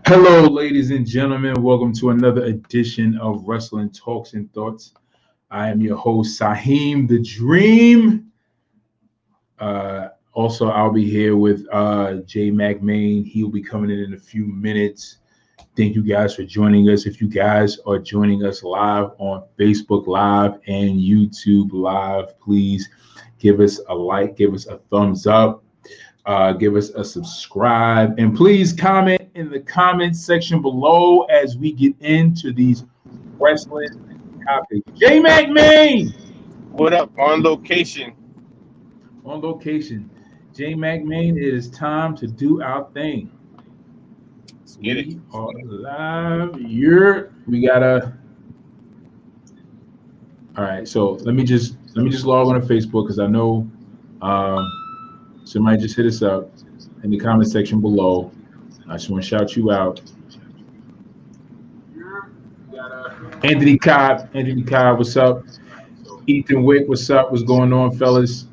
Hello, ladies and gentlemen. Welcome to another edition of Wrestling Talks and Thoughts. I am your host, Saheem the Dream. Also, I'll be here with Jay McMain. He'll be coming in a few minutes. Thank you guys for joining us. If you guys are joining us live on Facebook Live and YouTube Live, please give us a like, give us a thumbs up. Give us a subscribe, and please comment in the comments section below as we get into these wrestling topics. Jay McMain! What up? On location. On location. Jay McMain, it is time to do our thing. Let's get it. We are live. We gotta. All right, so let me just log on to Facebook because I know somebody just hit us up in the comment section below. I just want to shout you out. Anthony Cobb, what's up? Ethan Wick, what's up? What's going on, fellas?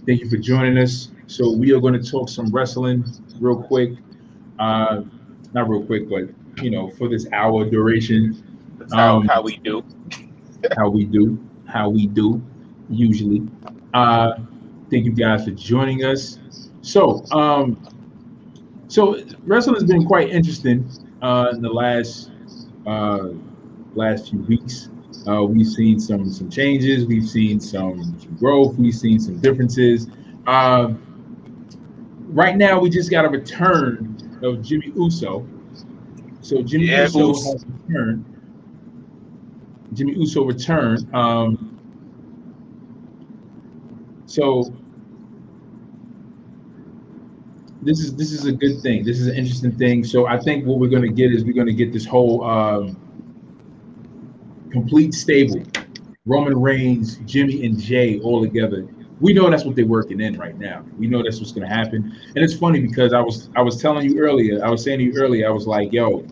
Thank you for joining us. So we are going to talk some wrestling real quick. Not real quick, but for this hour duration. That's how we do. How we do, usually. Thank you guys for joining us. So wrestling has been quite interesting in the last few weeks. We've seen some changes. We've seen some growth. We've seen some differences. Right now, we just got a return of Jimmy Uso. So Jimmy Uso has returned. Jimmy Uso returned. So this is a good thing. This is an interesting thing. So I think what we're going to get is this whole complete stable, Roman Reigns, Jimmy, and Jay all together. We know that's what they're working in right now. We know that's what's going to happen. And it's funny because I was saying to you earlier, I was like, yo,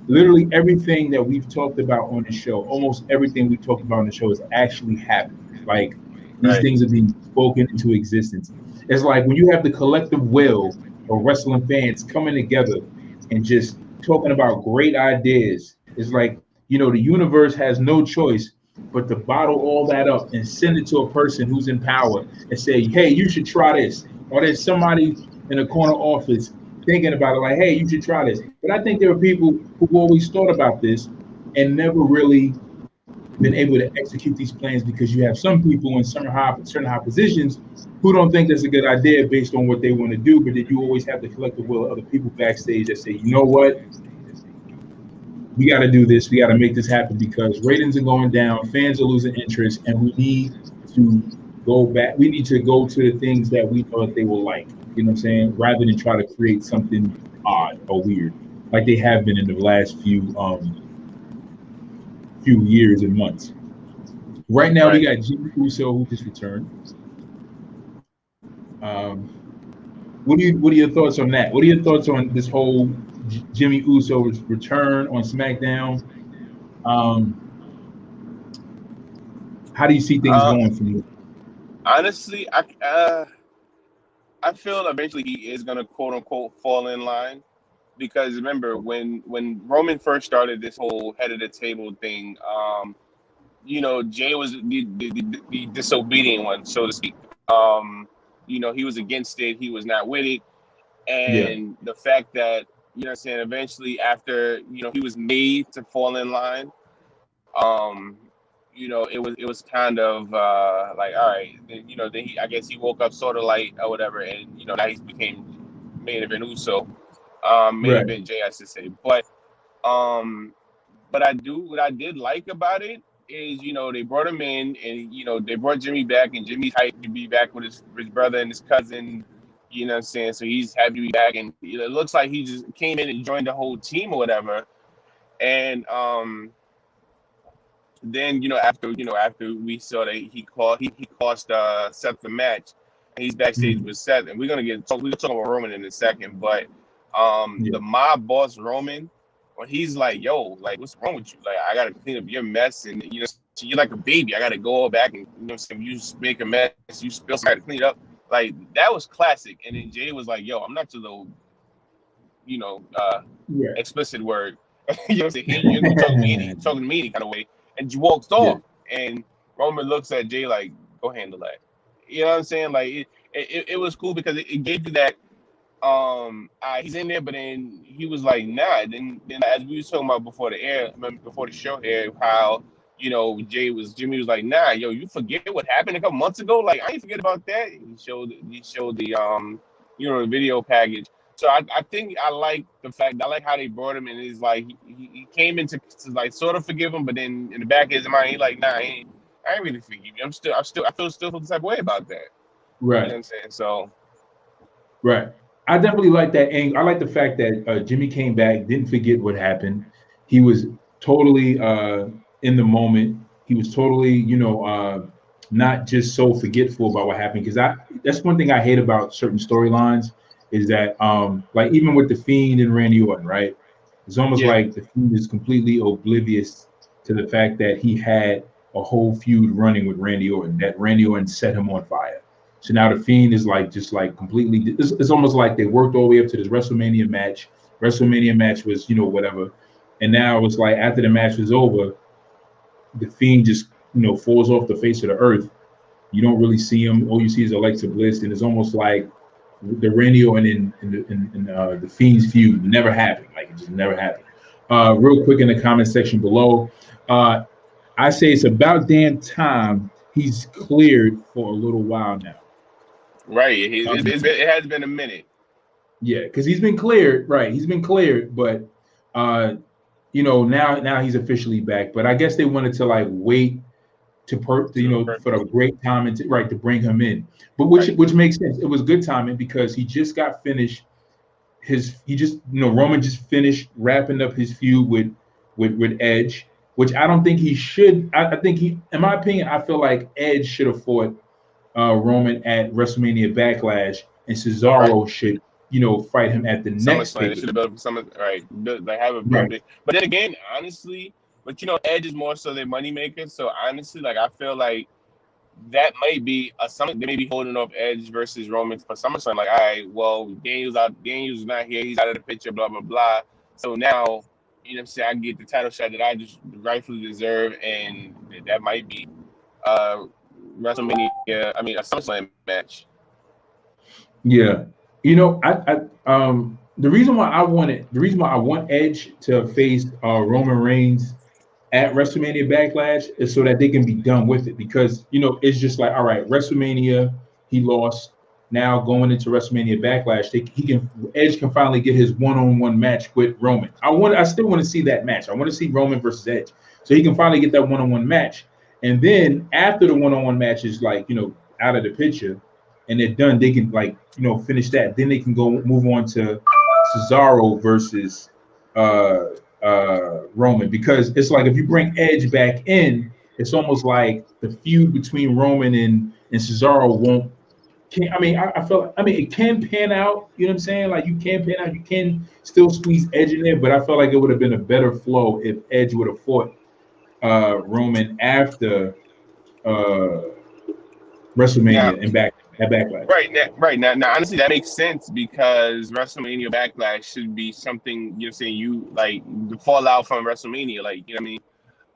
literally everything that we've talked about on the show, almost everything we talked about on the show is actually happening. Like these things are being spoken into existence. It's like when you have the collective will of wrestling fans coming together and just talking about great ideas. It's like, the universe has no choice but to bottle all that up and send it to a person who's in power and say, hey, you should try this. Or there's somebody in a corner office thinking about it like, hey, you should try this. But I think there are people who always thought about this and never really been able to execute these plans because you have some people in certain high positions who don't think that's a good idea based on what they want to do, but then you always have the collective will of other people backstage that say, you know what, we got to do this, we got to make this happen because ratings are going down, fans are losing interest, and we need to go back. We need to go to the things that we know that they will like, you know what I'm saying, rather than try to create something odd or weird like they have been in the last few years and months. Right now, we got Jimmy Uso who just returned. What are your thoughts on that? What are your thoughts on this whole Jimmy Uso's return on Smackdown? How do you see things going for you? Honestly, I feel eventually he is gonna quote unquote fall in line. Because remember, when Roman first started this whole head of the table thing, Jay was the disobedient one, so to speak. He was against it. He was not with it. And the fact that, eventually after, he was made to fall in line, it was kind of like, all right, then I guess he woke up sort of light or whatever. And, now he's became main event Uso. Main event Jay, I should say. But what I did like about it is, they brought him in and, they brought Jimmy back, and Jimmy's hyped to be back with his brother and his cousin, you know what I'm saying? So he's happy to be back, and it looks like he just came in and joined the whole team or whatever. And then, after we saw that he cost Seth the match, and he's backstage with Seth, and we're gonna talk about Roman in a second, but the mob boss Roman, when he's like, yo, like, what's wrong with you? Like, I gotta clean up your mess, and you're like a baby. I gotta go back and you make a mess, you spill something, I gotta clean it up. Like, that was classic. And then Jay was like, yo, I'm not your little explicit word. You know what I'm saying? He ain't talking to me any kind of way. And he walks off, and Roman looks at Jay like, "Go handle that." You know what I'm saying? Like it was cool because it gave you that. He's in there, but then he was like, "Nah." Then as we was talking about before the show here, how Jimmy was like, "Nah, yo, you forget what happened a couple months ago? Like I ain't forget about that." He showed the the video package. So I think I like the fact, I like how they brought him, and it's like he came into to like sort of forgive him, but then in the back of his mind, he like, "Nah, I ain't really forgive you. I still feel the type of way about that." Right. You know what I'm saying? So. Right. I definitely like that angle. I like the fact that Jimmy came back, didn't forget what happened. He was totally in the moment. He was totally, not just so forgetful about what happened. Because that's one thing I hate about certain storylines is that, like even with the Fiend and Randy Orton, right? It's almost like the Fiend is completely oblivious to the fact that he had a whole feud running with Randy Orton. That Randy Orton set him on fire. So now the Fiend is like just like completely. It's almost like they worked all the way up to this WrestleMania match. WrestleMania match was whatever, and now it's like after the match was over, the Fiend just falls off the face of the earth. You don't really see him. All you see is Alexa Bliss, and it's almost like the Randy Orton and the Fiend's feud never happened. Like it just never happened. Real quick in the comment section below, I say it's about damn time he's cleared for a little while now. Right, it has been a minute. Yeah, because he's been cleared. Right, he's been cleared, but now he's officially back. But I guess they wanted to like wait for the great time and to bring him in. But which makes sense. It was good timing because he just got finished. Roman just finished wrapping up his feud with Edge, which I don't think he should. I think in my opinion, I feel like Edge should have fought Roman at WrestleMania Backlash, and Cesaro should, fight him at the next SummerSlam. They should have built like have a big. But then again, honestly, Edge is more so their moneymaker. So honestly, like I feel like that might be something they may be holding off Edge versus Roman for SummerSlam. Like, all right, well, Daniel's not here, he's out of the picture, blah blah blah. So now, you know what I'm saying, I get the title shot that I just rightfully deserve, and that might be WrestleMania. I mean, a SummerSlam match. Yeah, the reason why I want Edge to face Roman Reigns at WrestleMania Backlash is so that they can be done with it, because it's just like, all right, WrestleMania he lost. Now going into WrestleMania Backlash, Edge can finally get his one-on-one match with Roman. I still want to see that match. I want to see Roman versus Edge, so he can finally get that one-on-one match. And then after the one-on-one match is like out of the picture, and they're done, they can finish that. Then they can move on to Cesaro versus Roman, because it's like if you bring Edge back in, it's almost like the feud between Roman and Cesaro won't. I feel it can pan out. You know what I'm saying? Like you can pan out. You can still squeeze Edge in there, but I felt like it would have been a better flow if Edge would have fought Roman after WrestleMania and Backlash. Right now, honestly, that makes sense because WrestleMania Backlash should be something you like the fallout from WrestleMania, like you know what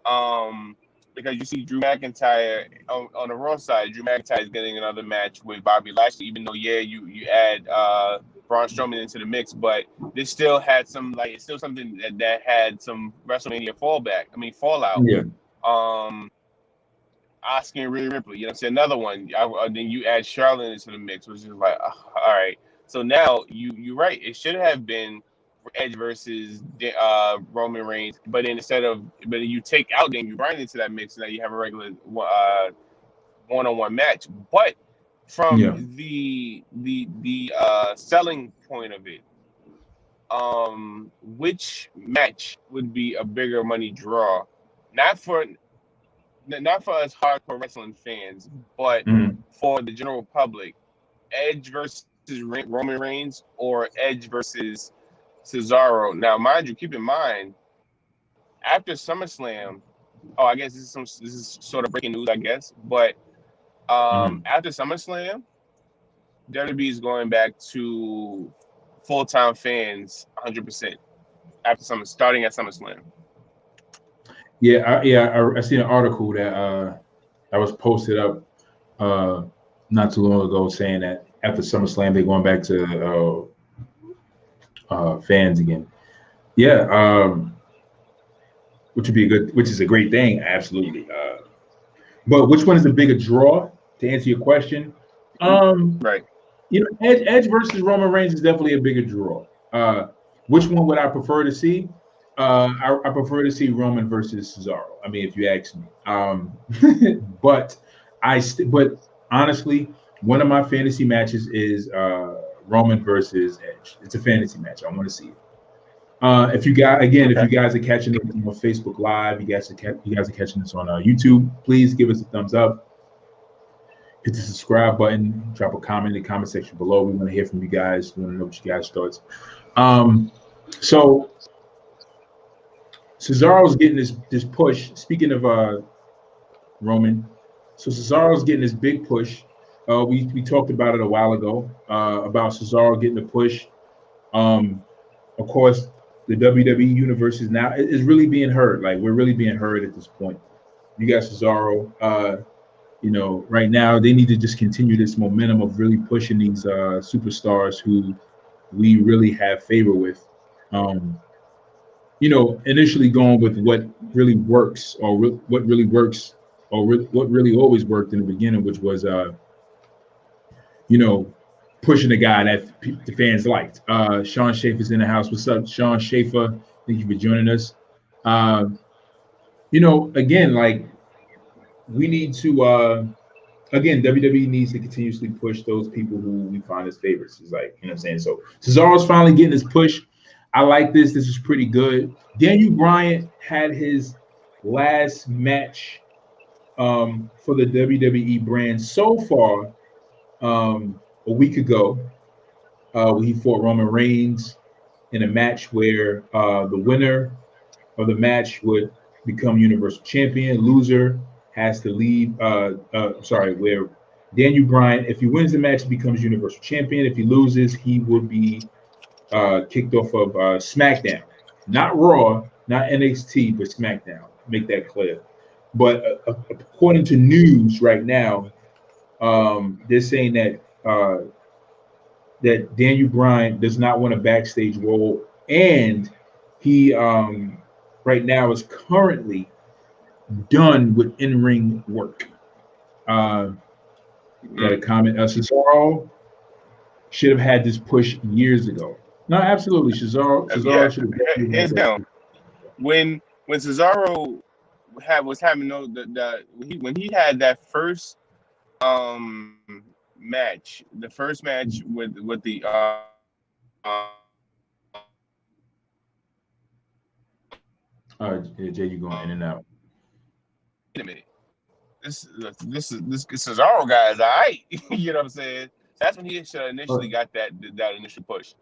I mean. Because you see Drew McIntyre on the Raw side, Drew McIntyre is getting another match with Bobby Lashley. Even though you add Braun Strowman into the mix, but this still had some it's still something that had some WrestleMania fallout. Yeah. Oscar and Rhea Ripley, another one. Then you add Charlotte into the mix, which is like, all right. So now you're right. It should have been Edge versus Roman Reigns, but you take out Daniel Bryan into that mix, and now you have a regular one-on-one match. But from the selling point of it, which match would be a bigger money draw? Not for us hardcore wrestling fans, but for the general public. Edge versus Roman Reigns or Edge versus Cesaro. Now, mind you, keep in mind, after SummerSlam, I guess this is sort of breaking news, I guess, but after SummerSlam, WWE is going back to full-time fans 100% after starting at SummerSlam. I seen an article that was posted up not too long ago saying that after SummerSlam they're going back to fans again. Yeah, which is a great thing, absolutely. But which one is the bigger draw? To answer your question, Right. Edge versus Roman Reigns is definitely a bigger draw. Which one would I prefer to see? I prefer to see Roman versus Cesaro. I mean, if you ask me. But honestly, one of my fantasy matches is Roman versus Edge. It's a fantasy match. I want to see it. If you guys are catching it on Facebook Live, you guys are catching this on YouTube, please give us a thumbs up. Hit the subscribe button. Drop a comment in the comment section below. We want to hear from you guys. We want to know what you guys' thoughts. So Cesaro's getting this push. Speaking of Roman, so Cesaro's getting this big push. We talked about it a while ago about Cesaro getting a push. Of course, the WWE universe is really being heard. Like, we're really being heard at this point. You got Cesaro. Right now they need to just continue this momentum of really pushing these superstars who we really have favor with. Initially going with what really works, or what really works, or what really always worked in the beginning, which was pushing the guy that the fans liked. Sean Schaefer's in the house. What's up, Sean Schaefer? Thank you for joining us. Again, like, we need to WWE needs to continuously push those people who we find as favorites. It's like, what I'm saying? So Cesaro's finally getting his push. I like this. This is pretty good. Daniel Bryan had his last match for the WWE brand so far a week ago. He fought Roman Reigns in a match where the winner of the match would become Universal Champion. Loser has to leave. Where Daniel Bryan, if he wins the match, he becomes Universal Champion. If he loses, he would be kicked off of Smackdown, not Raw, not NXT, but Smackdown. Make that clear. But according to news right now, they're saying that that Daniel Bryan does not want a backstage role, and he right now is currently done with in-ring work. Got a comment. Cesaro should have had this push years ago. No, absolutely. Cesaro should have. Hands down. When Cesaro was having when he had that first match, the first match with the Jay, you going in and out. Wait a minute. This Cesaro guy is all right. You know what I'm saying? That's when he should have initially got that initial push.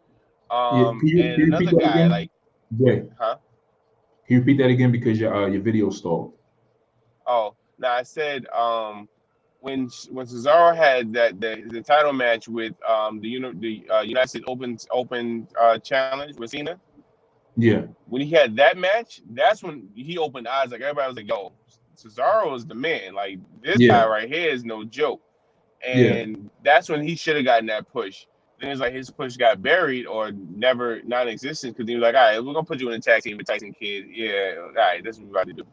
And another guy again? Like, Jay, huh? Can you repeat that again, because your video stalled? Oh, no, I said when Cesaro had the title match with the United States Open Challenge with Cena. Yeah. When he had that match, that's when he opened eyes. Like, everybody was like, "Yo, Cesaro is the man. Like, this guy right here is no joke." And that's when he should have gotten that push. Then it's like his push got buried or never non-existent, because he was like, "All right, we're gonna put you in a tag team with Tyson Kidd. Yeah, all right, that's what we're about to do."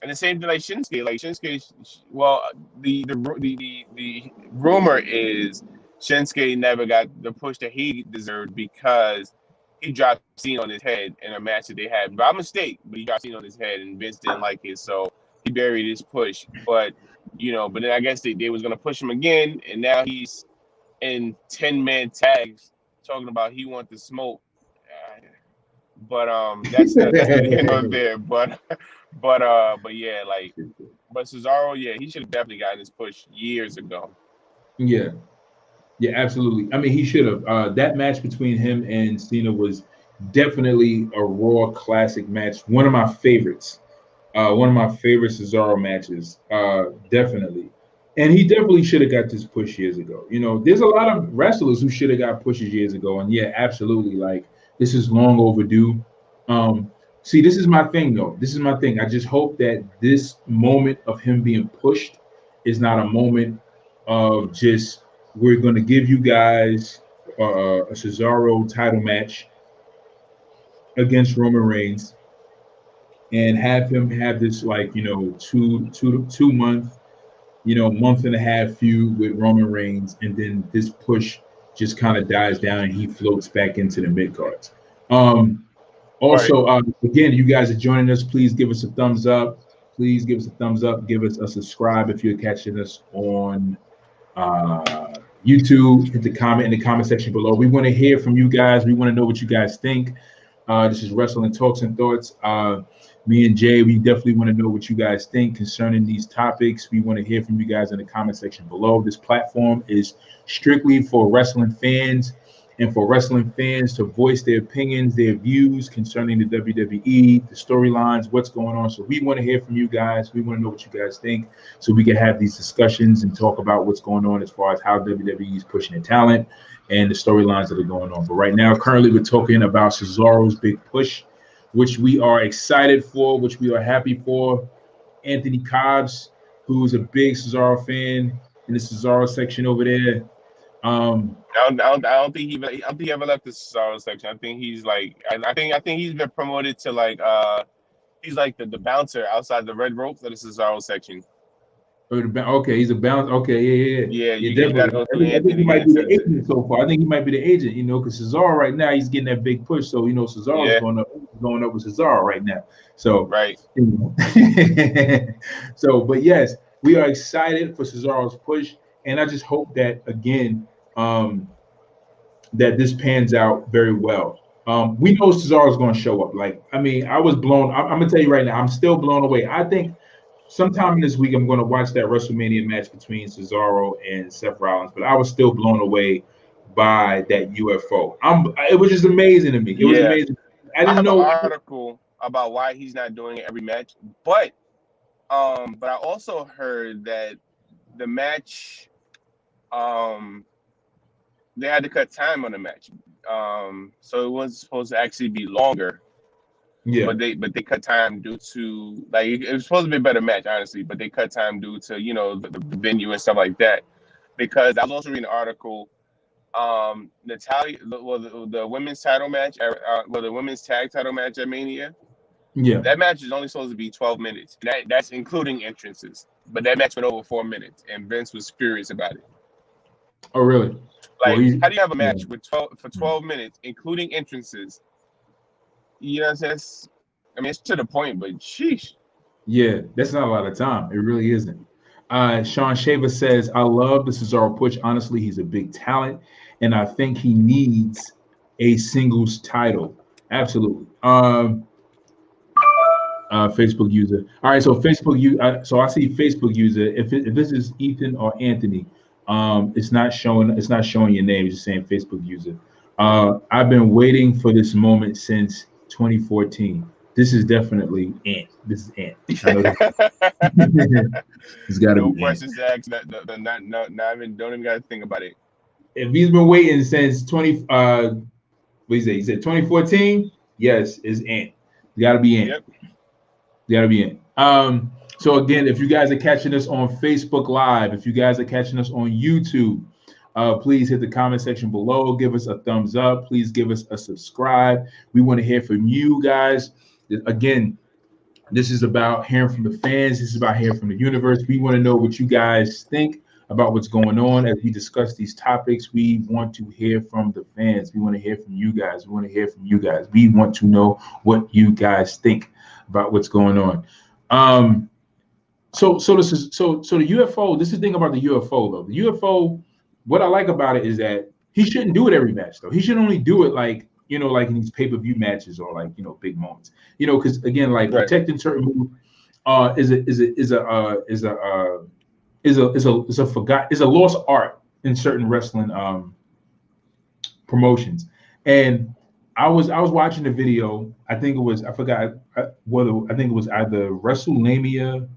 And the same thing like Shinsuke. Like, Shinsuke, well, the rumor is Shinsuke never got the push that he deserved because he dropped Cena on his head in a match that they had by mistake, but he dropped Cena on his head and Vince didn't like it, so he buried his push. But then I guess they was gonna push him again, and now he's in 10-man tags talking about he wants to smoke. But that's the end of there. But yeah, like, but Cesaro, yeah, he should have definitely gotten his push years ago. Yeah, absolutely. I mean, he should have. That match between him and Cena was definitely a Raw classic match. One of my favorites. One of my favorite Cesaro matches. Definitely. And he definitely should have got this push years ago. You know, there's a lot of wrestlers who should have got pushes years ago. And yeah, absolutely. Like, this is long overdue. Um, See, this is my thing, though. This is my thing. I just hope that this moment of him being pushed is not a moment of just, we're going to give you guys a Cesaro title match against Roman Reigns and have him have this, like, you know, 2 month, you know, month and a half feud with Roman Reigns, and then this push just kind of dies down and he floats back into the mid cards. Also, again, you guys are joining us. Please give us a thumbs up. Please give us a thumbs up. Give us a subscribe if you're catching us on YouTube. Hit the comment in the comment section below. We want to hear from you guys. We want to know what you guys think. This is Wrestling Talks and Thoughts. Me and Jay, we definitely want to know what you guys think concerning these topics. We want to hear from you guys in the comment section below. This platform is strictly for wrestling fans and for wrestling fans to voice their opinions, their views concerning the WWE, the storylines, what's going on. So we want to hear from you guys. We want to know what you guys think so we can have these discussions and talk about what's going on as far as how WWE is pushing their talent and the storylines that are going on. But right now, currently, we're talking about Cesaro's big push, which we are excited for, which we are happy for. Anthony Cobbs, who's a big Cesaro fan in the Cesaro section over there. I don't think he ever left the Cesaro section. I think he's like, I think he's been promoted to like, he's like the bouncer outside the red ropes of the Cesaro section. Okay, he's a bouncer. Okay, yeah. You gotta go through I think he might be the agent so far. I think he might be the agent, you know, because Cesaro right now, he's getting that big push. So, you know, Cesaro's going up with Cesaro right now. So, right. You know. So, but yes, we are excited for Cesaro's push. And I just hope that, again, that this pans out very well. We know Cesaro's going to show up. Like, I mean, I was blown. I'm going to tell you right now, I'm still blown away. I think sometime this week I'm going to watch that WrestleMania match between Cesaro and Seth Rollins, but I was still blown away by that UFO. It was just amazing to me. It was amazing. I didn't know. I have an article about why he's not doing it every match, but I also heard that the match, they had to cut time on the match, so it wasn't supposed to actually be longer. Yeah, but they cut time due to, like, it was supposed to be a better match, honestly, but they cut time due to, you know, the venue and stuff like that. Because I was also reading an article, Natalia, the women's title match, the women's tag title match at Mania. Yeah, that match is only supposed to be 12 minutes. That's including entrances, but that match went over 4 minutes, and Vince was furious about it. Oh, really? Like, how do you have a match with 12 minutes, including entrances? You know what I'm saying? I mean, it's to the point, but sheesh. Yeah, that's not a lot of time. It really isn't. Sean Shaver says, I love the Cesaro push. Honestly, he's a big talent, and I think he needs a singles title. Absolutely. Facebook user. All right, so so I see Facebook user. If this is Ethan or Anthony, it's not showing your name. It's just saying Facebook user. I've been waiting for this moment since 2014. This is definitely Ant. This is Ant. It's got to be questions asked. Not even, don't even got to think about it. If he's been waiting since 20, what he said? He said 2014. Yes, it's Ant. It's got to be Ant. Yep. Got to be Ant. So again, if you guys are catching us on Facebook Live, if you guys are catching us on YouTube, please hit the comment section below. Give us a thumbs up. Please give us a subscribe. We want to hear from you guys. Again, this is about hearing from the fans. This is about hearing from the universe. We want to know what you guys think about what's going on as we discuss these topics. We want to hear from the fans. We want to hear from you guys. We want to hear from you guys. We want to know what you guys think about what's going on. So the UFO, this is the thing about the UFO though. The UFO, what I like about it is that he shouldn't do it every match though. He should only do it like, you know, like in these pay-per-view matches or like, you know, big moments. You know, because again, like protecting certain moves is a lost art in certain wrestling promotions. And I was watching the video. I think it was, I forgot whether, I think it was either WrestleMania.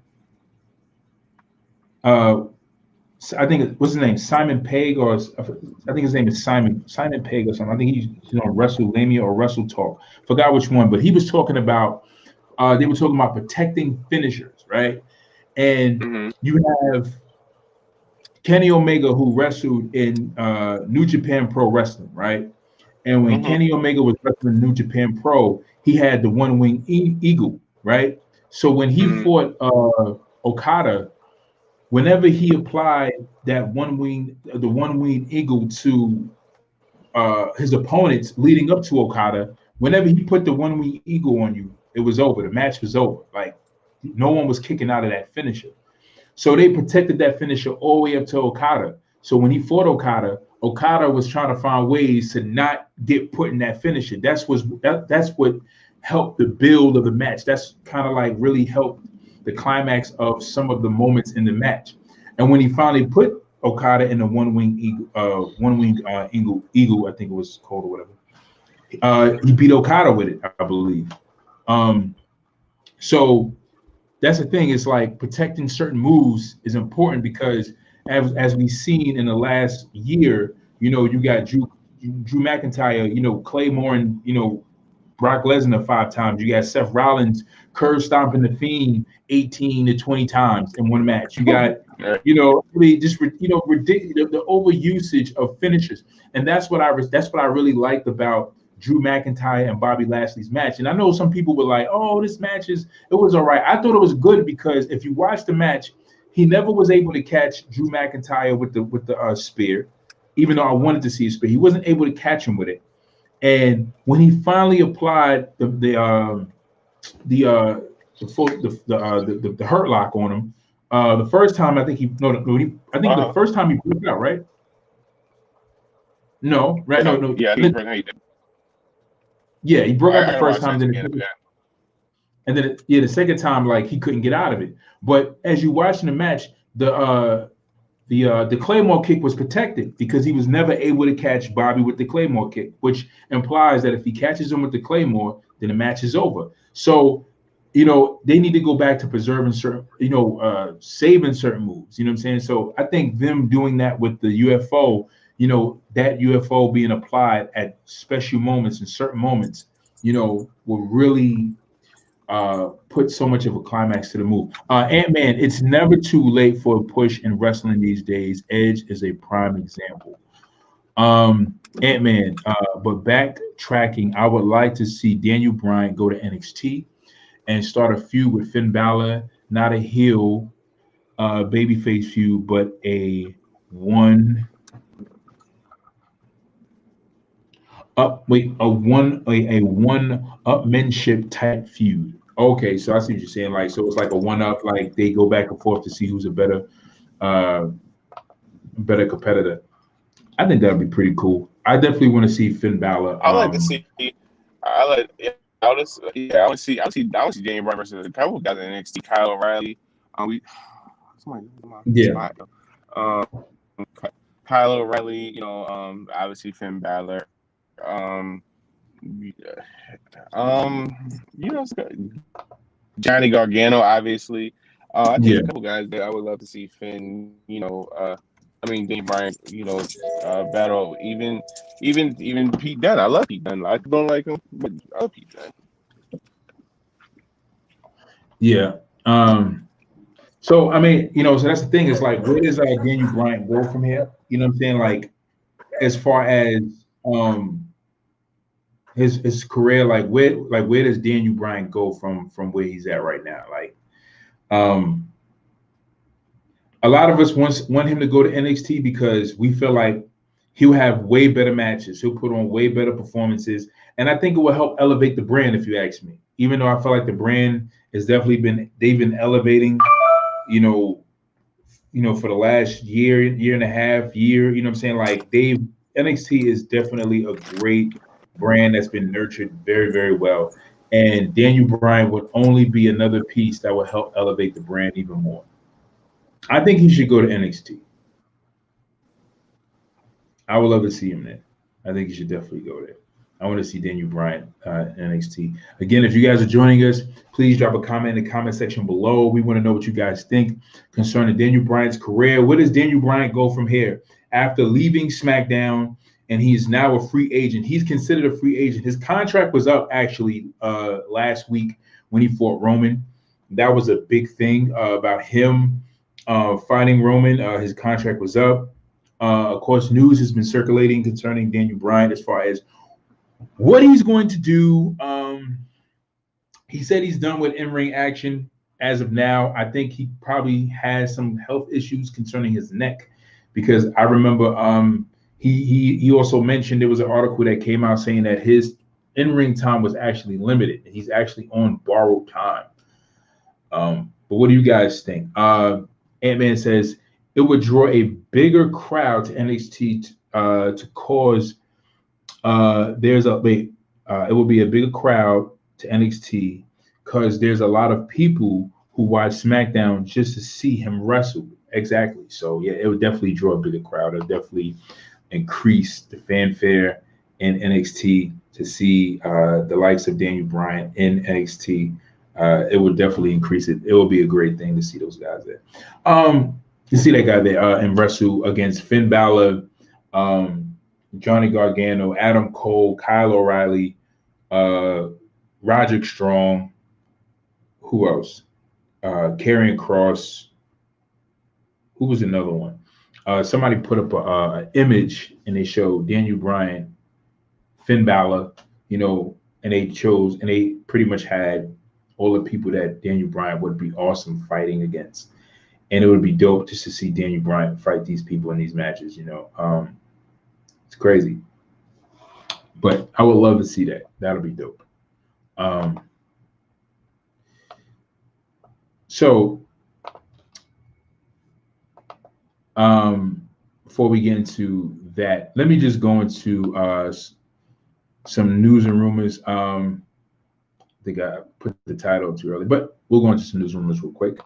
I think what's his name, Simon Pegg, or I think his name is Simon Pegg or something. I think he's on WrestleMania or Wrestle Talk. Forgot which one, but he was talking about they were talking about protecting finishers, right? And you have Kenny Omega, who wrestled in New Japan Pro Wrestling, right? And when Kenny Omega was wrestling New Japan Pro, he had the one wing eagle, right? So when he fought Okada, whenever he applied that the one wing eagle to his opponents leading up to Okada, whenever he put the one wing eagle on you, it was over. The match was over. Like no one was kicking out of that finisher. So they protected that finisher all the way up to Okada. So when he fought Okada, Okada was trying to find ways to not get put in that finisher. That's what helped the build of the match. That's kind of like really helped the climax of some of the moments in the match. And when he finally put Okada in the one wing eagle, I think it was called or whatever. He beat Okada with it, I believe. So that's the thing. It's like protecting certain moves is important because as we've seen in the last year, you know, you got Drew McIntyre, you know, Claymore and, you know, Brock Lesnar 5 times. You got Seth Rollins curve stomping the Fiend 18 to 20 times in one match. You got, you know, just, you know, ridiculous, the overusage of finishers. And that's what I really liked about Drew McIntyre and Bobby Lashley's match. And I know some people were like, oh, this match it was all right. I thought it was good because if you watch the match, he never was able to catch Drew McIntyre with the spear, even though I wanted to see a spear. He wasn't able to catch him with it. And when he finally applied the hurt lock on him, the first time I think the first time he broke out, right? No, right? No. Yeah, Yeah, he broke out the first time, and then the second time, like he couldn't get out of it. But as you watching the match, the Claymore kick was protected because he was never able to catch Bobby with the Claymore kick, which implies that if he catches him with the Claymore, then the match is over. So, you know, they need to go back to preserving certain, you know, saving certain moves. You know what I'm saying? So I think them doing that with the UFO, you know, that UFO being applied at special moments and certain moments, you know, will really put so much of a climax to the move. Ant-Man, it's never too late for a push in wrestling these days. Edge is a prime example. Ant-Man, but backtracking, I would like to see Daniel Bryan go to NXT and start a feud with Finn Balor, not a heel babyface feud, but a one-upmanship type feud. Okay, so I see what you're saying. Like, so it's like a one-up, like they go back and forth to see who's a better competitor. I think that'd be pretty cool. I definitely want to see Finn Balor. I like to see. I want to see Daniel Bryan versus a couple guys in NXT. Kyle O'Reilly. Kyle O'Reilly. You know, obviously Finn Balor. You know, Johnny Gargano, obviously. I think a couple guys that I would love to see Finn. You know, Daniel Bryan. You know, battle. Even Pete Dunne. I love Pete Dunne. I don't like him, but I love Pete Dunne. Yeah. So I mean, you know, so that's the thing. Is like, where does Daniel Bryan go from here? You know what I'm saying? Like, as far as his career, like where does Daniel Bryan go from where he's at right now? Like, a lot of us want him to go to NXT because we feel like he'll have way better matches. He'll put on way better performances, and I think it will help elevate the brand. If you ask me, even though I feel like the brand has definitely been elevating, you know, for the last year and a half, you know what I'm saying? Like NXT is definitely a great brand that's been nurtured very, very well. And Daniel Bryan would only be another piece that would help elevate the brand even more. I think he should go to NXT. I would love to see him there. I think he should definitely go there. I want to see Daniel Bryan in NXT. Again, if you guys are joining us, please drop a comment in the comment section below. We want to know what you guys think concerning Daniel Bryan's career. Where does Daniel Bryan go from here? After leaving SmackDown, and he is now a free agent. He's considered a free agent. His contract was up actually last week when he fought Roman. That was a big thing about him fighting Roman. His contract was up. Of course, news has been circulating concerning Daniel Bryan as far as what he's going to do. He said he's done with in-ring action as of now. I think he probably has some health issues concerning his neck, because I remember he also mentioned there was an article that came out saying that his in-ring time was actually limited. He's actually on borrowed time. But what do you guys think? Ant-Man says it would draw a bigger crowd to NXT to cause it will be a bigger crowd to NXT because there's a lot of people who watch SmackDown just to see him wrestle. Exactly. So yeah, it would definitely draw a bigger crowd. It would definitely increase the fanfare in NXT to see the likes of Daniel Bryan in NXT. It would definitely increase it. It will be a great thing to see those guys there. You see that guy there and wrestle against Finn Balor, Johnny Gargano, Adam Cole, Kyle O'Reilly, Roderick Strong. Who else? Karrion Kross. Who was another one? Somebody put up an image and they showed Daniel Bryan, Finn Balor, and they pretty much had all the people that Daniel Bryan would be awesome fighting against. And it would be dope just to see Daniel Bryan fight these people in these matches, It's crazy. But I would love to see that. That'll be dope. Before we get into that, let me just go into some news and rumors. I think I put the title too early, but we'll go into some news and rumors real quick.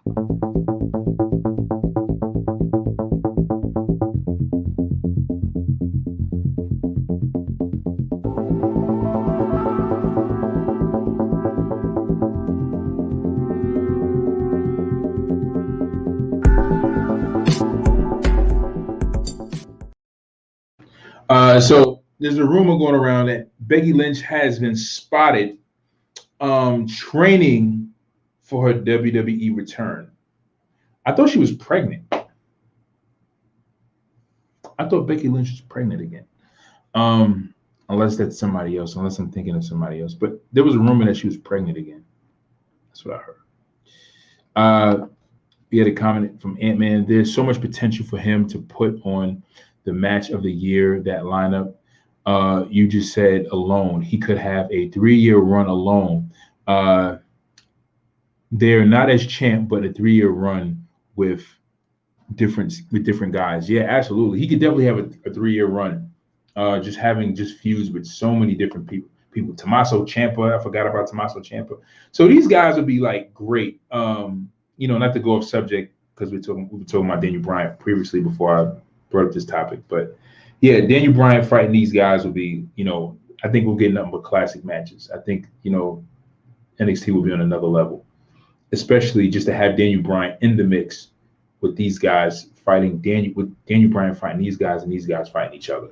So there's a rumor going around that Becky Lynch has been spotted training for her WWE return. I thought she was pregnant. I thought Becky Lynch was pregnant again. Unless that's somebody else, unless I'm thinking of somebody else. But there was a rumor that she was pregnant again. That's what I heard. We had a comment from Ant-Man. There's so much potential for him to put on the match of the year, that lineup. You just said alone. He could have a 3-year run alone. They're not as champ, but a 3-year run with different guys. Yeah, absolutely. He could definitely have a 3-year run. Just having feuds with so many different people. Tommaso Ciampa, I forgot about Tommaso Ciampa. So these guys would be like great. Not to go off subject because we were talking about Daniel Bryan previously before I brought up this topic, but yeah, Daniel Bryan fighting these guys will be, I think we'll get nothing but classic matches. I think, NXT will be on another level, especially just to have Daniel Bryan in the mix with these guys fighting Daniel Bryan fighting these guys and these guys fighting each other.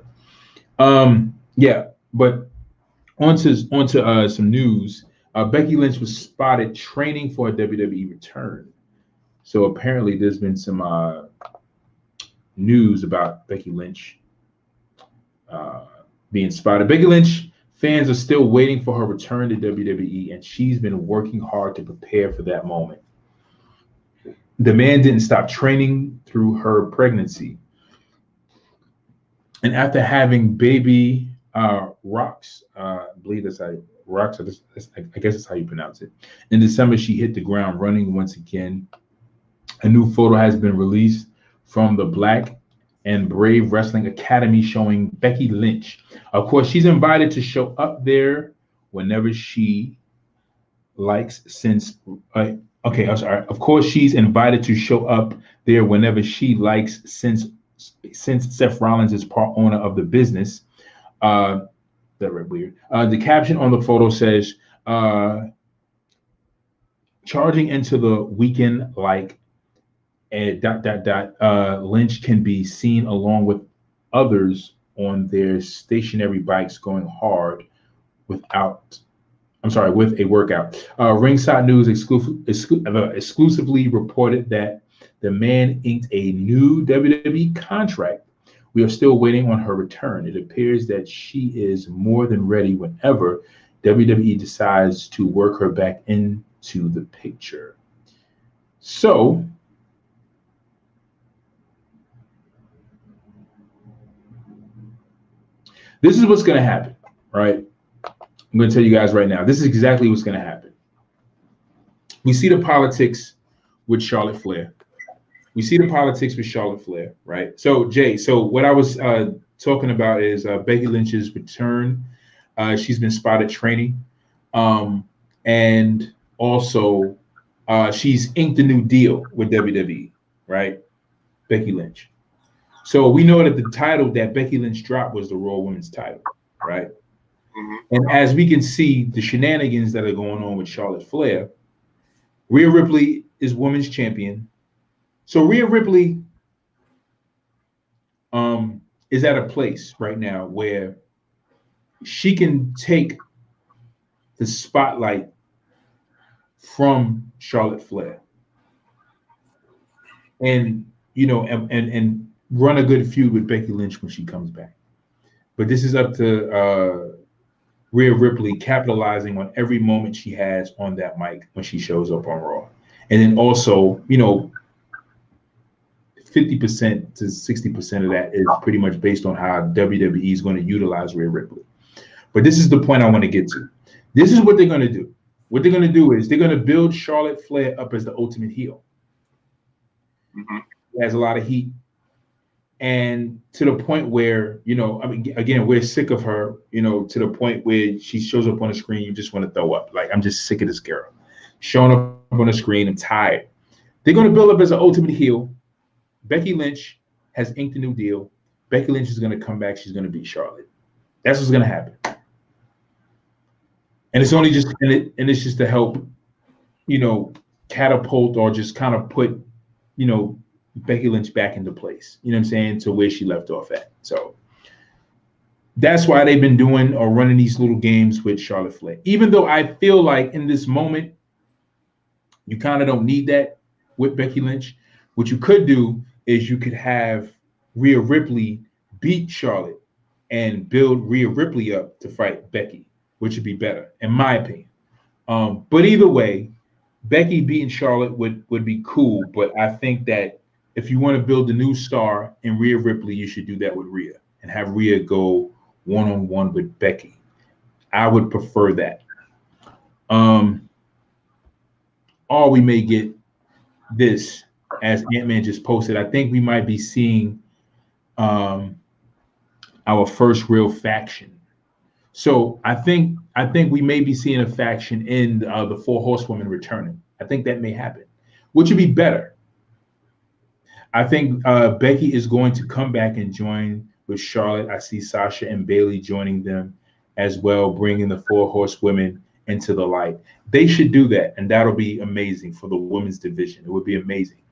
Yeah, but onto some news. Becky Lynch was spotted training for a WWE return. So apparently there's been some news about Becky Lynch being spotted. Becky Lynch fans are still waiting for her return to WWE, and she's been working hard to prepare for that moment. The man didn't stop training through her pregnancy. And after having baby Rocks, I believe that's how Rocks, I guess that's how you pronounce it. In December, she hit the ground running once again. A new photo has been released from the Black and Brave Wrestling Academy showing Becky Lynch. Of course, she's invited to show up there whenever she likes Of course, she's invited to show up there whenever she likes since Seth Rollins is part owner of the business. That read weird. The caption on the photo says, "Charging into the weekend like a dot dot dot. Lynch can be seen along with others on their stationary bikes going hard without. I'm sorry, with a workout." Ringside News exclusively reported that the man inked a new WWE contract. We are still waiting on her return. It appears that she is more than ready whenever WWE decides to work her back into the picture. So, this is what's going to happen, right? I'm going to tell you guys right now. This is exactly what's going to happen. We see the politics with Charlotte Flair. Right? So, Jay, so what I was talking about is Becky Lynch's return. She's been spotted training. And also, she's inked a new deal with WWE, right? Becky Lynch. So we know that the title that Becky Lynch dropped was the Raw Women's title, right? Mm-hmm. And as we can see, the shenanigans that are going on with Charlotte Flair, Rhea Ripley is women's champion. So Rhea Ripley is at a place right now where she can take the spotlight from Charlotte Flair and and run a good feud with Becky Lynch when she comes back. But this is up to Rhea Ripley capitalizing on every moment she has on that mic when she shows up on Raw. And then also, 50% to 60% of that is pretty much based on how WWE is going to utilize Rhea Ripley. But this is the point I want to get to. This is what they're going to do. What they're going to do is they're going to build Charlotte Flair up as the ultimate heel. Mm-hmm. She has a lot of heat. And to the point where, again, we're sick of her, to the point where she shows up on the screen, you just want to throw up. Like, I'm just sick of this girl. Showing up on the screen, I'm tired. They're going to build up as an ultimate heel. Becky Lynch has inked a new deal. Becky Lynch is going to come back. She's going to beat Charlotte. That's what's going to happen. And it's only just, and it's just to help, catapult or just kind of put, Becky Lynch back into place, you know what I'm saying, to where she left off at. So that's why they've been doing or running these little games with Charlotte Flair. Even though I feel like in this moment, you kind of don't need that with Becky Lynch. What you could do is you could have Rhea Ripley beat Charlotte and build Rhea Ripley up to fight Becky, which would be better, in my opinion. But either way, Becky beating Charlotte would be cool. But I think that if you want to build a new star in Rhea Ripley, you should do that with Rhea and have Rhea go one-on-one with Becky. I would prefer that. Or we may get this, as Ant-Man just posted. I think we might be seeing our first real faction. So I think we may be seeing a faction in the Four Horsewomen returning. I think that may happen, which would be better. I think Becky is going to come back and join with Charlotte. I see Sasha and Bayley joining them as well, bringing the Four Horsewomen into the light. They should do that, and that'll be amazing for the women's division. It would be amazing.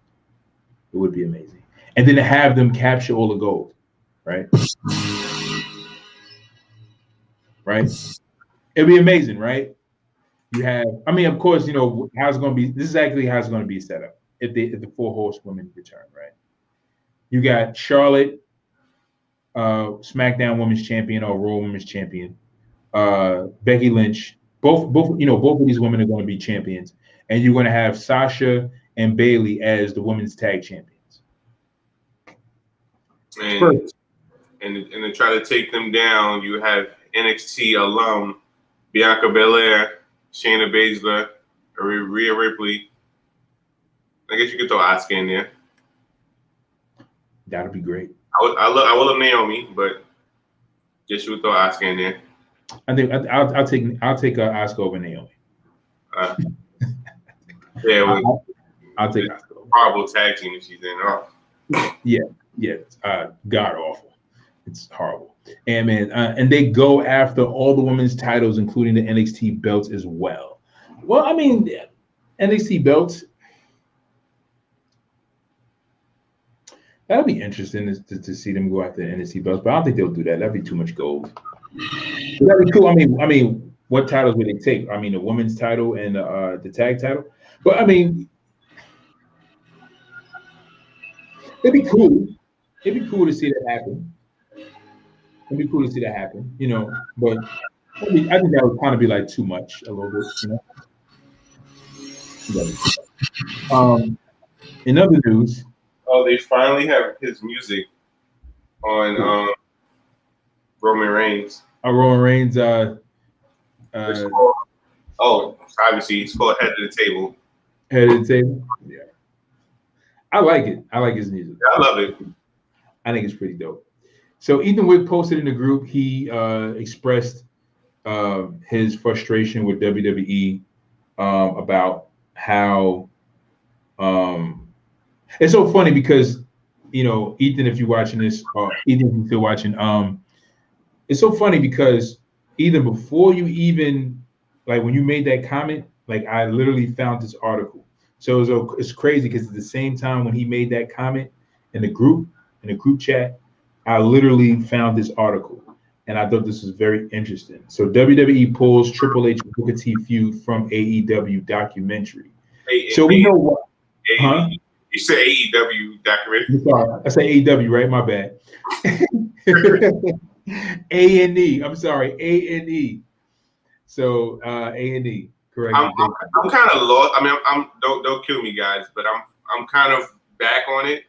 It would be amazing. And then to have them capture all the gold, right? Right? It'd be amazing, right? You have, of course, how it's going to be. This is actually how it's going to be set up if the Four Horsewomen return, right? You got Charlotte, SmackDown Women's Champion or Raw Women's Champion, Becky Lynch. Both of these women are going to be champions, and you're going to have Sasha and Bayley as the women's tag champions. And to try to take them down, you have NXT alum Bianca Belair, Shayna Baszler, Rhea Ripley. I guess you could throw Asuka in there. That'd be great. I love Naomi, but guess you would throw Asuka in there. I think I'll take Asuka over Naomi. Yeah, I'll take Asuka. Horrible tag team that she's in. Oh. Yeah, God awful. It's horrible. And man, and they go after all the women's titles, including the NXT belts as well. Well, I mean, NXT belts. That'll be interesting to see them go after the NXT belts, but I don't think they'll do that. That'd be too much gold. That'd be cool. I mean, what titles would they take? I mean, the women's title and the tag title. But I mean, it'd be cool. It'd be cool to see that happen. It'd be cool to see that happen, you know. But I think that would kind of be like too much, a little bit, you know. In other news, they finally have his music on Roman Reigns. Roman Reigns. Obviously, it's called Head of the Table. Head of the Table. Yeah, I like it. I like his music. Yeah, I love it. I think it's pretty dope. So Ethan Wick posted in the group. He expressed his frustration with WWE about how it's so funny because, you know, Ethan, if you're watching this, Ethan, if you're still watching, it's so funny because even before you even, like when you made that comment, like I literally found this article. So it's crazy because at the same time when he made that comment in the group chat, I literally found this article and I thought this was very interesting. So WWE pulls Triple H Booker T feud from AEW documentary. So we know what, huh? You said AEW documentary. I'm sorry, I said AEW, right? My bad. A&E. I'm sorry, A&E. So A&E, correct? I'm kind of lost. I mean, don't kill me, guys, but I'm kind of back on it.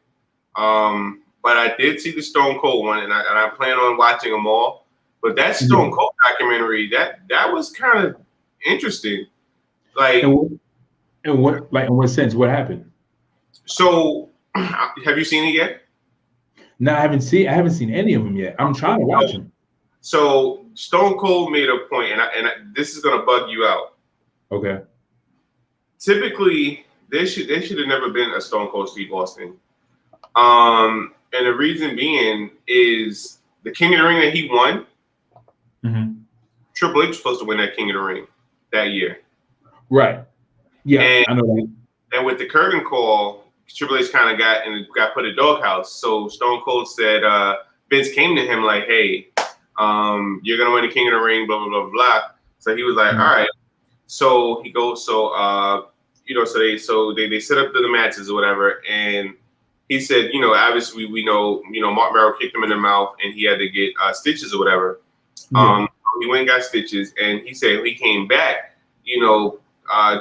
But I did see the Stone Cold one, and I plan on watching them all. But that Stone Cold documentary, that was kind of interesting. Like, in what sense? What happened? So, have you seen it yet? No, I haven't seen any of them yet. I'm trying to watch them. So Stone Cold made a point, and this is gonna bug you out. Okay. Typically, there should have never been a Stone Cold Steve Austin. And the reason being is the King of the Ring that he won. Mm-hmm. Triple H was supposed to win that King of the Ring that year. Right. Yeah, I know that. And with the curtain call, Triple H kind of got put in a doghouse. So Stone Cold said, Vince came to him like, hey, you're gonna win the King of the Ring, blah blah blah blah. So he was like, all right. So he goes, so they set up the matches or whatever, and he said, you know, obviously we know, you know, Mark Merrill kicked him in the mouth and he had to get stitches or whatever. He went and got stitches, and he said when he came back, you know,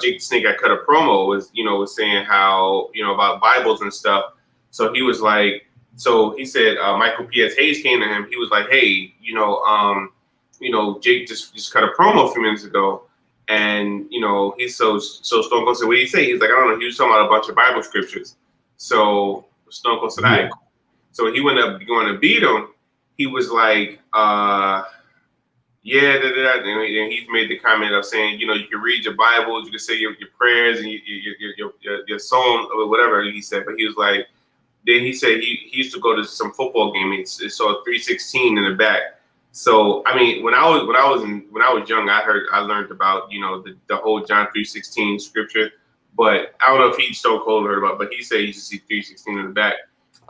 Jake the Snake, I cut a promo, was saying how, you know, about Bibles and stuff. So he was like, so he said Michael P.S. Hayes came to him. He was like, hey, Jake just cut a promo a few minutes ago. And, you know, so Stone Cold said, what did he say? He's like, I don't know. He was talking about a bunch of Bible scriptures. So Stone Cold said, all right. So he went up going to beat him. He was like, and he's made the comment of saying, you know, you can read your Bibles, you can say your prayers and your song or whatever he said. But he was like, then he said he used to go to some football game. It saw 316 in the back. So I mean, when I was young, I learned about, you know, the whole John 3:16 scripture. But I don't know if he Stone Cold heard about, but he said he used to see 316 in the back,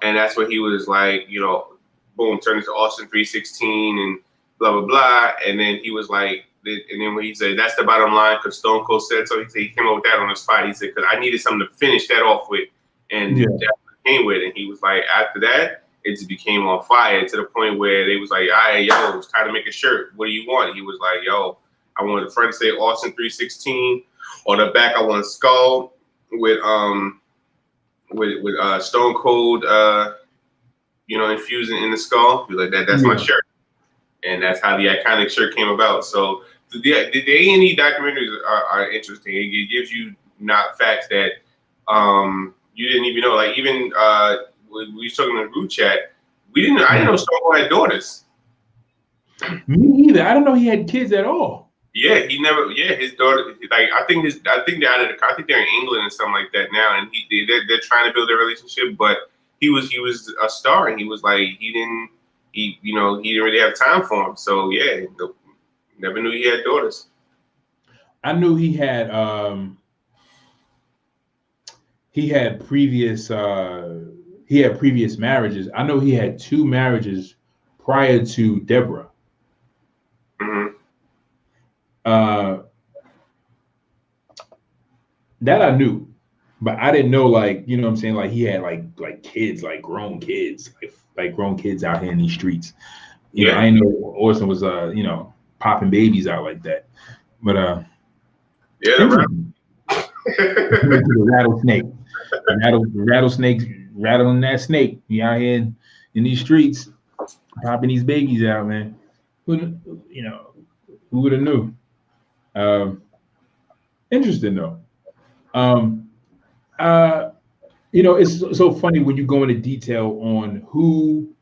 and that's what he was like, you know, boom, turned into Austin 3:16 and blah blah blah. And then he was like, and then when he said that's the bottom line because Stone Cold said so, he came up with that on the spot. He said because I needed something to finish that off with, and that's what it came with. And he was like, after that, it just became on fire to the point where they was like, all right, yo, it's time to make a shirt. What do you want? He was like, yo, I want the front to say Austin 3:16. On the back, I want a skull with Stone Cold, you know, infusing in the skull. Be like that. That's my shirt, and that's how the iconic shirt came about. So the A&E documentaries are interesting. It gives you not facts that you didn't even know. Like even when we was talking in the group chat, I didn't know Stone Cold had daughters. Me either. I don't know he had kids at all. Yeah, he never. Yeah, his daughter. Like I think they're in England and something like that now, and they're trying to build their relationship. But he was a star, and he was like he he didn't really have time for him. So yeah, never knew he had daughters. I knew he had previous marriages. I know he had 2 marriages prior to Deborah. Mm-hmm. That I knew, but I didn't know, like, you know what I'm saying, like he had like kids, like grown kids, like grown kids out here in these streets. You know, I didn't know Orson was popping babies out like that. But the rattlesnake, rattlesnake, rattling that snake. You out here in these streets, popping these babies out, man. Who would have knew? Interesting though. It's so funny when you go into detail on who.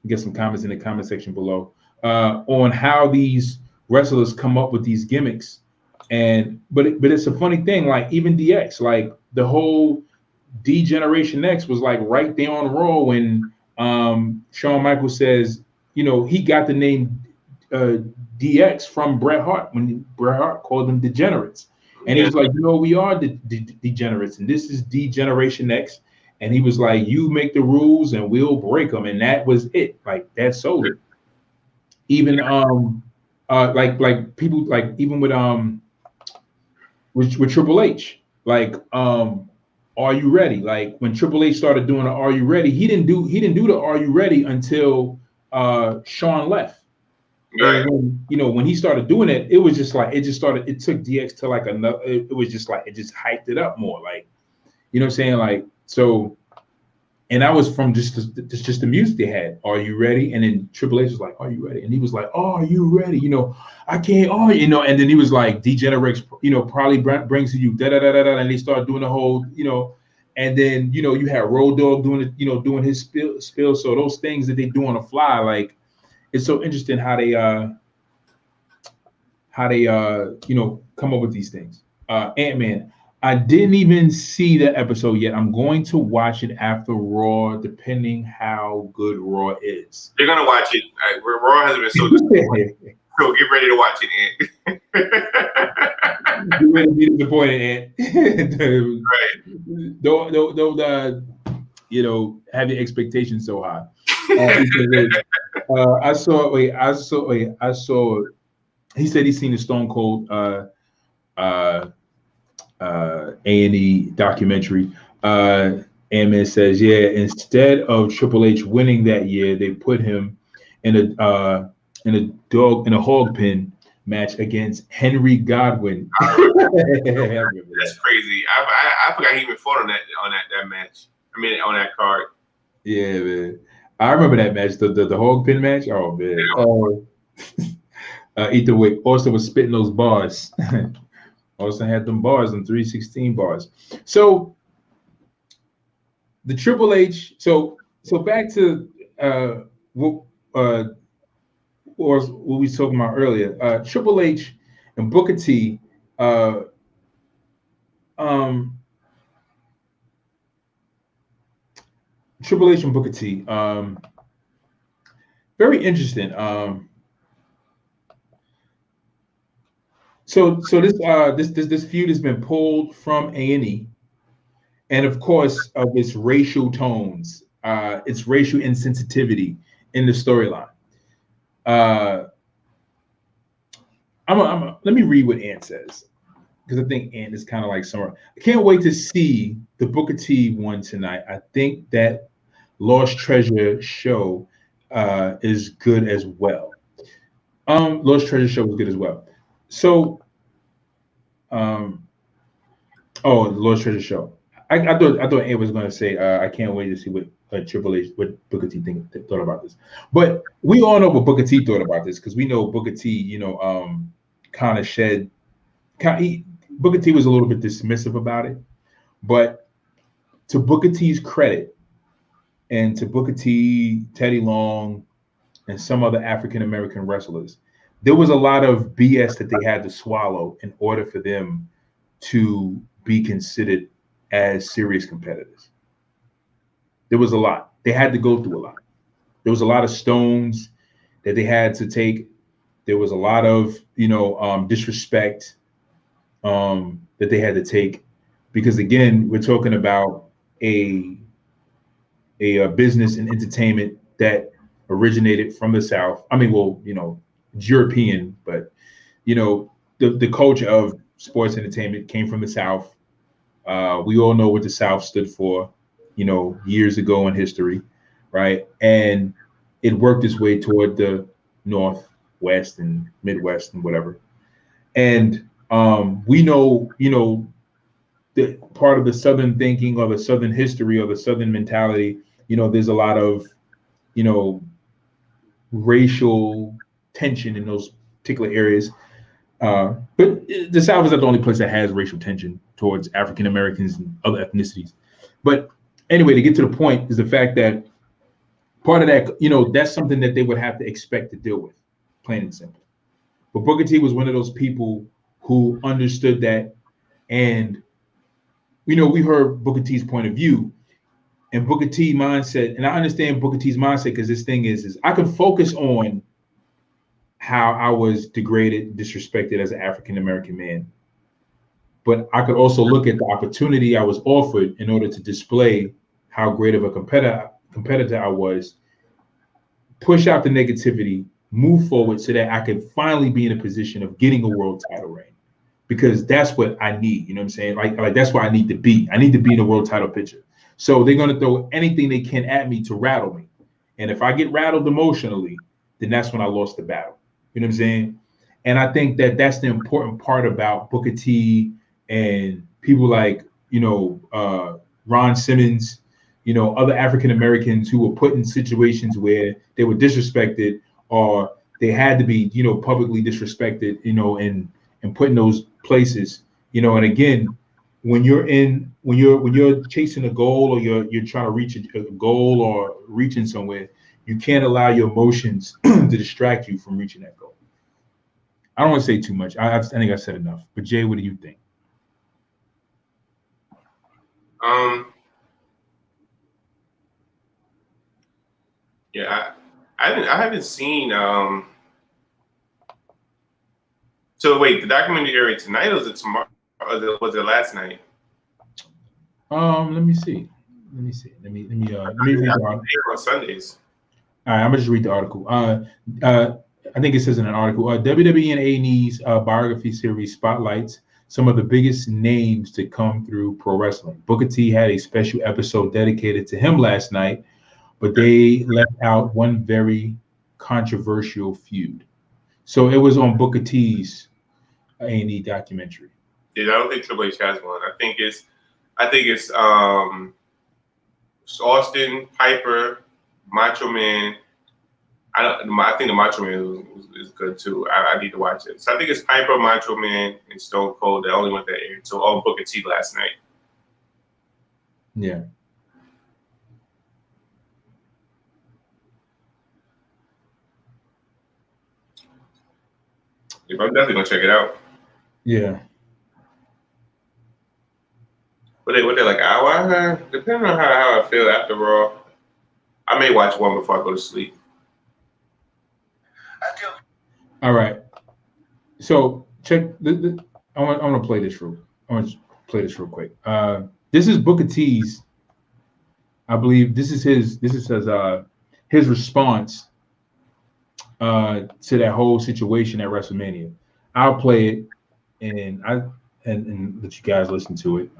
Get some comments in the comment section below on how these wrestlers come up with these gimmicks, but it's a funny thing. Like even DX, like the whole D Generation X was like right there on Raw when Shawn Michaels says, he got the name DX from Bret Hart when Bret Hart called them degenerates, and he was like, we are the degenerates, and this is D Generation X. And he was like, you make the rules and we'll break them. And that was it. Like that sold it. Even like people, like even with Triple H, like Are You Ready? Like when Triple H started doing the Are You Ready, he didn't do the Are You Ready until Shawn left. Right. And when he started doing it, it was just like it took DX to like another, it was just like it just hyped it up more. Like, you know what I'm saying? Like, so, and I was from just the music they had. Are you ready? And then Triple H was like, "Are you ready?" And he was like, "Oh, are you ready? I can't." Oh, and then he was like, "Degenerates, probably brings to you da da da da da." And they started doing the whole, and then you had Road Dogg doing it, doing his spill. So those things that they do on the fly, like it's so interesting how they come up with these things. Ant-Man. I didn't even see the episode yet. I'm going to watch it after Raw, depending how good Raw is. You're gonna watch it. Raw hasn't been so disappointing. So get ready to watch it, Ant. Get ready to be disappointed, Ant. Right. Don't have your expectations so high. I saw. He said he's seen the Stone Cold A&E documentary. Ant-Man says, yeah, instead of Triple H winning that year, they put him in a hog pen match against Henry Godwin. That's crazy. I forgot he even fought on that match. I mean, on that card. Yeah, man. I remember that match, the hog pin match. Oh man. Ethan Wick also was spitting those bars. Also had them bars, and 316 bars. So the Triple H. So back to what we were talking about earlier. Triple H and Booker T. Triple H and Booker T. Very interesting. So this feud has been pulled from A&E, and of course of its racial tones, its racial insensitivity in the storyline. Let me read what Ant says, because I think Ant is kind of like summer. I can't wait to see the Booker T one tonight. I think that Lost Treasure show is good as well. Lost Treasure show was good as well. So, the Lost Treasure show. I thought Ant was going to say, I can't wait to see what Triple H, what Booker T thought about this. But we all know what Booker T thought about this, because we know Booker T, kind of shed. Booker T was a little bit dismissive about it, but to Booker T's credit, and to Booker T, Teddy Long, and some other African American wrestlers, there was a lot of BS that they had to swallow in order for them to be considered as serious competitors. There was a lot. They had to go through a lot. there was a lot of stones that they had to take. There was a lot of, disrespect that they had to take, because again, we're talking about a business and entertainment that originated from the South. I mean, well, it's European, but the culture of sports entertainment came from the South. We all know what the South stood for, years ago in history, right? And it worked its way toward the North, West, and Midwest, and whatever. And we know, the part of the Southern thinking or the Southern history or the Southern mentality, there's a lot of, racial tension in those particular areas. But the South is not the only place that has racial tension towards African Americans and other ethnicities. But anyway, to get to the point is the fact that part of that, that's something that they would have to expect to deal with, plain and simple. But Booker T was one of those people who understood that. And, we heard Booker T's point of view and Booker T mindset. And I understand Booker T's mindset because this thing is I can focus on how I was degraded, disrespected as an African-American man. But I could also look at the opportunity I was offered in order to display how great of a competitor I was, push out the negativity, move forward so that I could finally be in a position of getting a world title reign. Because that's what I need, you know what I'm saying? Like that's where I need to be. I need to be in a world title picture. So they're going to throw anything they can at me to rattle me. And if I get rattled emotionally, then that's when I lost the battle. You know what I'm saying? And I think that that's the important part about Booker T and people like, Ron Simmons, other African Americans who were put in situations where they were disrespected or they had to be, publicly disrespected, and put in those places, and again, when you're chasing a goal or you're trying to reach a goal or reaching somewhere, you can't allow your emotions to distract you from reaching that goal. I don't want to say too much. I think I said enough. But Jay, what do you think? Yeah, I haven't seen. So wait, the documentary aired tonight or was it tomorrow? Or was it last night? Let me see. Let me read the article. On Sundays. All right, I'm gonna just read the article. I think it says in an article, WWE and A&E's biography series spotlights some of the biggest names to come through pro wrestling. Booker T had a special episode dedicated to him last night, but they left out one very controversial feud. So it was on Booker T's A&E documentary. Yeah, I don't think Triple H has one. I think it's Austin, Piper, Macho Man. I think the Macho Man is good too. I need to watch it. So I think it's Piper, Macho Man, and Stone Cold. The only one that aired. So on Booker T last night. Yeah. I'm definitely gonna check it out. Yeah. What they like an hour? Depending on how I feel after Raw, I may watch one before I go to sleep. All right. So check. I want to play this real. I want to play this real quick. This is Booker T's. I believe this is his. This is his response to that whole situation at WrestleMania. I'll play it, and let you guys listen to it.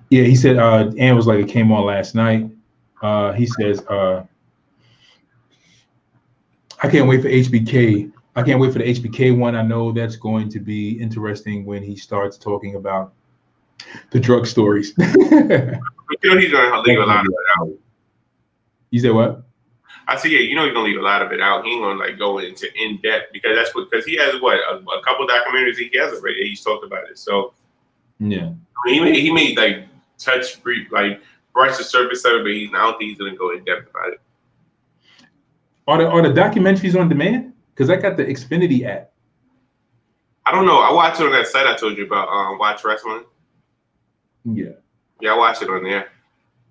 Yeah, he said, Ann was like, it came on last night. He says, I can't wait for HBK. I can't wait for the HBK one. I know that's going to be interesting when he starts talking about the drug stories. But he's going to leave a lot of it out. You said what? I said, yeah, he's going to leave a lot of it out. He ain't going to go into in depth because he has a couple documentaries he has already. He's talked about it. So yeah, he may like brush the surface of it, but I don't think he's going to go in depth about it. Are the documentaries on demand? Because I got the Xfinity app. I don't know. I watch it on that site I told you about. Watch Wrestling. Yeah. Yeah, I watch it on there.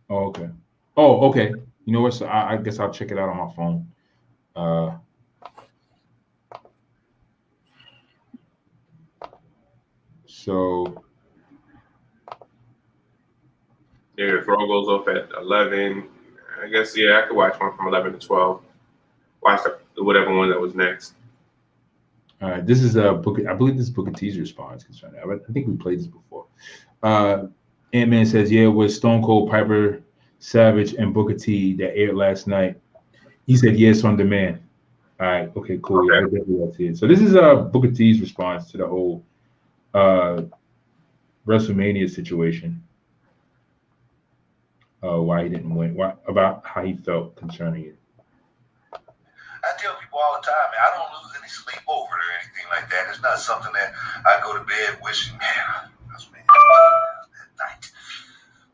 Oh, okay. Oh, okay. You know what? So I guess I'll check it out on my phone. So Yeah, the throw goes off at 11. I guess, I could watch one from 11 to 12. Watch whatever one that was next. all right, this is Booker. I believe this is Booker T's response concerning that. I think we played this before. Ant-Man says, yeah, it was Stone Cold, Piper, Savage, and Booker T that aired last night. He said, yes, on demand. All right, okay, cool. Okay. Yeah, I definitely got to see it. So this is Booker T's response to the whole WrestleMania situation. Why he didn't win, about how he felt concerning it. I tell people all the time, man, I don't lose any sleep over it or anything like that. It's not something that I go to bed wishing, man, that night.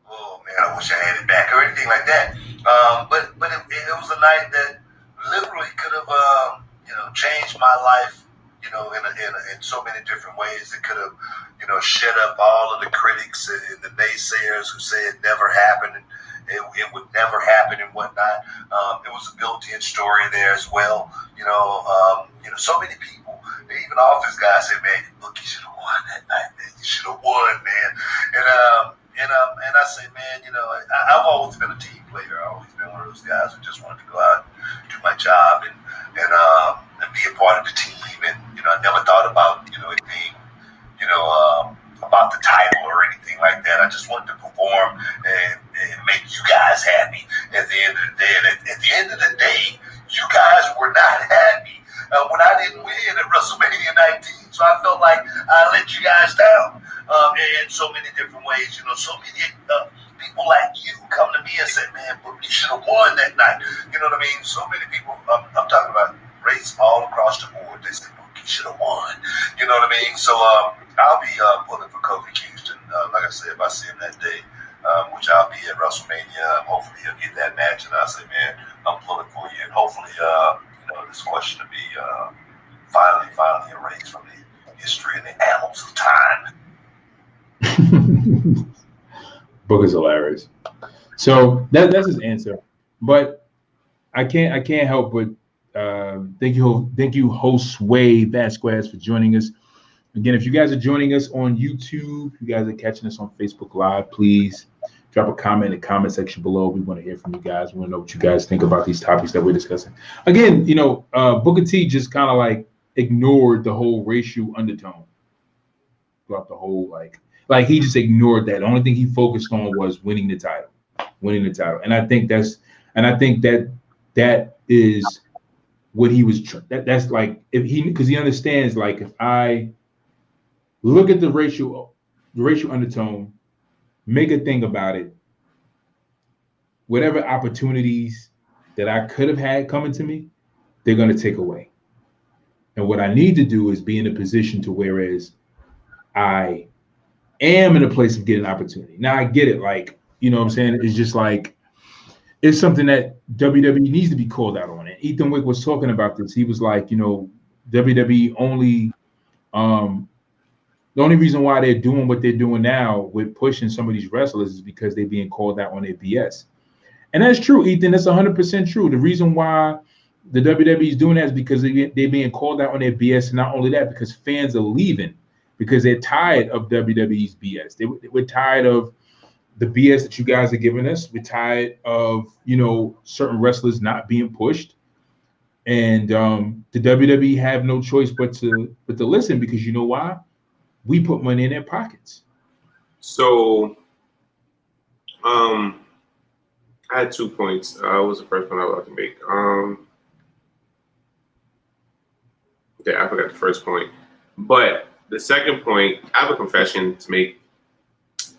Oh man, I wish I had it back or anything like that. But it was a night that literally could have changed my life. In so many different ways. It could have, shut up all of the critics and the naysayers who say it never happened and it would never happen and whatnot. It was a built-in story there as well. So many people, even office guys said, man, look, you should have won that night, man. You should have won, man. And I say, man, I've always been a team player. I've always been one of those guys who just wanted to go out and do my job and be a part of the team. And I never thought about anything about the title or anything like that. I just wanted to perform and make you guys happy at the end of the day. And at the end of the day, you guys were not happy when I didn't win at WrestleMania 19. So I felt like I let you guys down in so many different ways. So many people like you come to me and say, man, but you should have won that night. You know what I mean? So many people, I'm talking about race all across the board. They say, you should have won. You know what I mean? So I'll be pulling for Kofi Kingston. Like I said, if I see him that day, which I'll be at WrestleMania, hopefully he'll get that match. And I'll say, man, I'm pulling for you. And hopefully, this question will be finally erased from the history and the annals of time. Booker's hilarious. So that's his answer. But I can't help but thank you, host Sway Vasquez, for joining us. Again, if you guys are joining us on YouTube, if you guys are catching us on Facebook Live, please drop a comment in the comment section below. We want to hear from you guys. We want to know what you guys think about these topics that we're discussing. Again, Booker T just kind of like ignored the whole racial undertone throughout the whole like he just ignored that. The only thing he focused on was winning the title. And I think that is what he was. That's like because he understands, like, if I look at the racial undertone, make a thing about it, whatever opportunities that I could have had coming to me, they're going to take away. And what I need to do is be in a position to whereas I am in a place of getting opportunity. Now I get it, like, you know what I'm saying? It's just like, it's something that WWE needs to be called out on. And Ethan Wick was talking about this. He was like, WWE only, the only reason why they're doing what they're doing now with pushing some of these wrestlers is because they're being called out on their BS. And that's true, Ethan. That's 100% true. The reason why the WWE is doing that is because they're being called out on their BS. And not only that, because fans are leaving because they're tired of WWE's BS. We're tired of the BS that you guys are giving us. We're tired of, certain wrestlers not being pushed. And the WWE have no choice but to listen, because you know why? We put money in their pockets. So, I had 2 points. What was the first one I was about to make? Yeah, I forgot the first point. But the second point, I have a confession to make.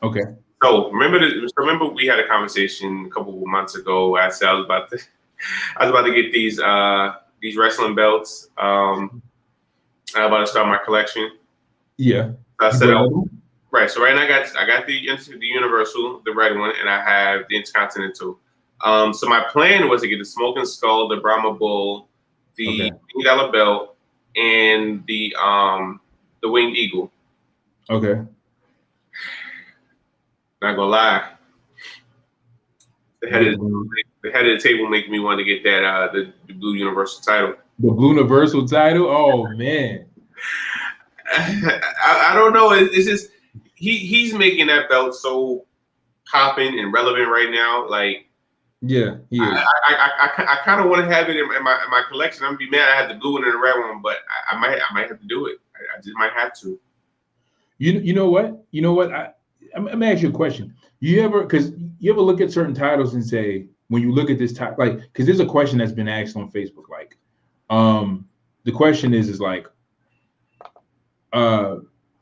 Okay. So remember we had a conversation a couple of months ago where I said I was about to get these wrestling belts. I'm about to start my collection. Yeah. I said, right. So right now I got the Universal, the red one, and I have the Intercontinental. So my plan was to get the Smoking Skull, the Brahma Bull, the $20 belt, and the Winged Eagle. Okay. Not gonna lie, the head is the head of the table making me want to get that the blue Universal title. The blue Universal title? Oh man. I don't know. It's just he's making that belt so popping and relevant right now. Like, yeah, he is. I kind of want to have it in my collection. I'm gonna be mad I had the blue one and the red one, but I might have to do it. I just might have to. You know what? I'm gonna ask you a question. You ever look at certain titles and say, when you look at this title, like, because there's a question that's been asked on Facebook, like, the question is like,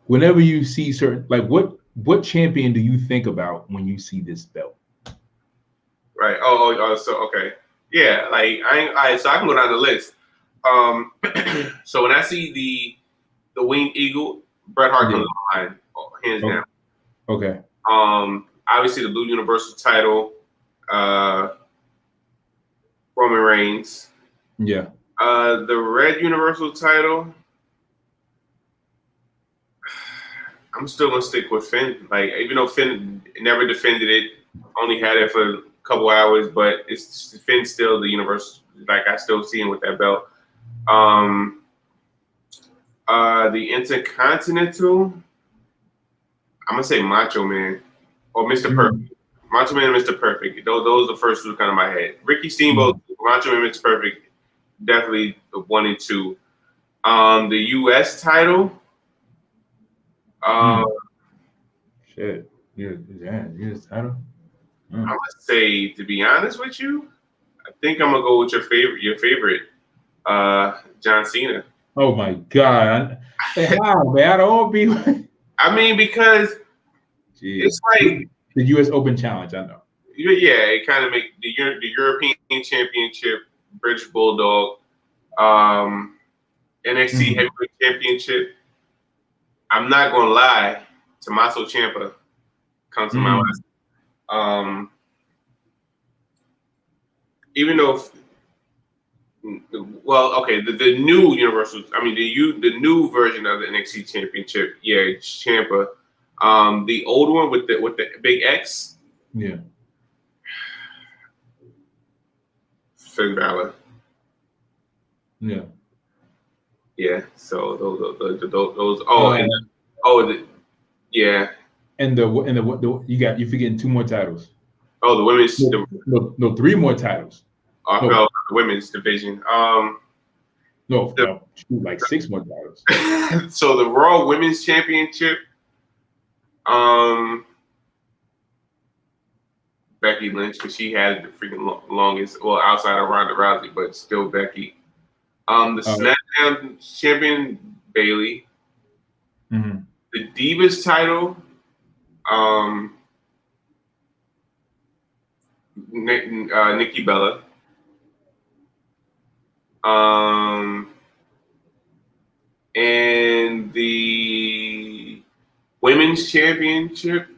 whenever you see certain, like, what champion do you think about when you see this belt? Right. So okay. Yeah. Like so I can go down the list. So when I see the Winged Eagle, Bret Hart comes to mind, hands down. Okay. Obviously the blue Universal title, Roman Reigns. Yeah. The red Universal title, I'm still gonna stick with Finn. Like, even though Finn never defended it, only had it for a couple hours, but it's Finn's still the Universal. Like, I still see him with that belt. The Intercontinental, I'm gonna say Macho Man or Mr. Perfect. Macho Man and Mr. Perfect. Those are the first two kind of my head. Ricky Steamboat, Macho Man, Mr. Perfect, definitely the 1 and 2. The U.S. title. Shit. U.S. title. I'm gonna say, to be honest with you, I think I'm gonna go with your favorite, John Cena. Oh my God! How, man? I don't be. I mean, because it's like the U.S. Open Challenge. I know. Yeah, it kind of make the European Championship, British Bulldog, NXT Heavyweight Championship. I'm not gonna lie, Tommaso Ciampa comes to my mind. Even though, the new Universal, the new version of the NXT Championship, yeah, Ciampa. The old one with the big X, yeah, Finn Balor. Yeah. Yeah. So those. Yeah. And the you're forgetting 2 more titles. Oh, the women's. No, 3 more titles. I felt the women's division. Like 6 more titles. So the Raw Women's Championship. Becky Lynch, because she had the freaking longest, well, outside of Ronda Rousey, but still Becky. The SmackDown champion, Bayley. Mm-hmm. The Divas title, Nikki Bella. And the Women's Championship,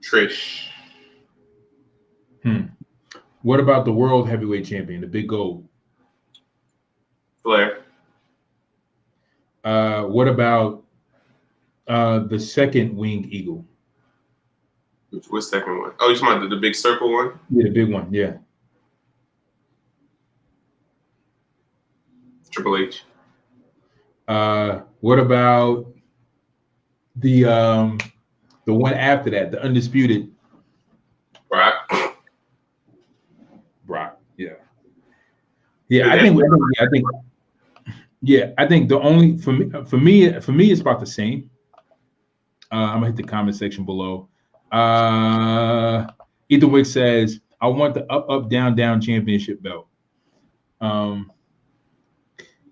Trish. What about the World Heavyweight Champion, the Big Gold? Flair. What about the second Winged Eagle? What second one? Oh, you talking about the big circle one? Yeah, the big one. Yeah. Triple H. What about the one after that, the undisputed? Brock. Yeah. I think the only for me it's about the same. I'm gonna hit the comment section below. Etherwick says, I want the up down championship belt.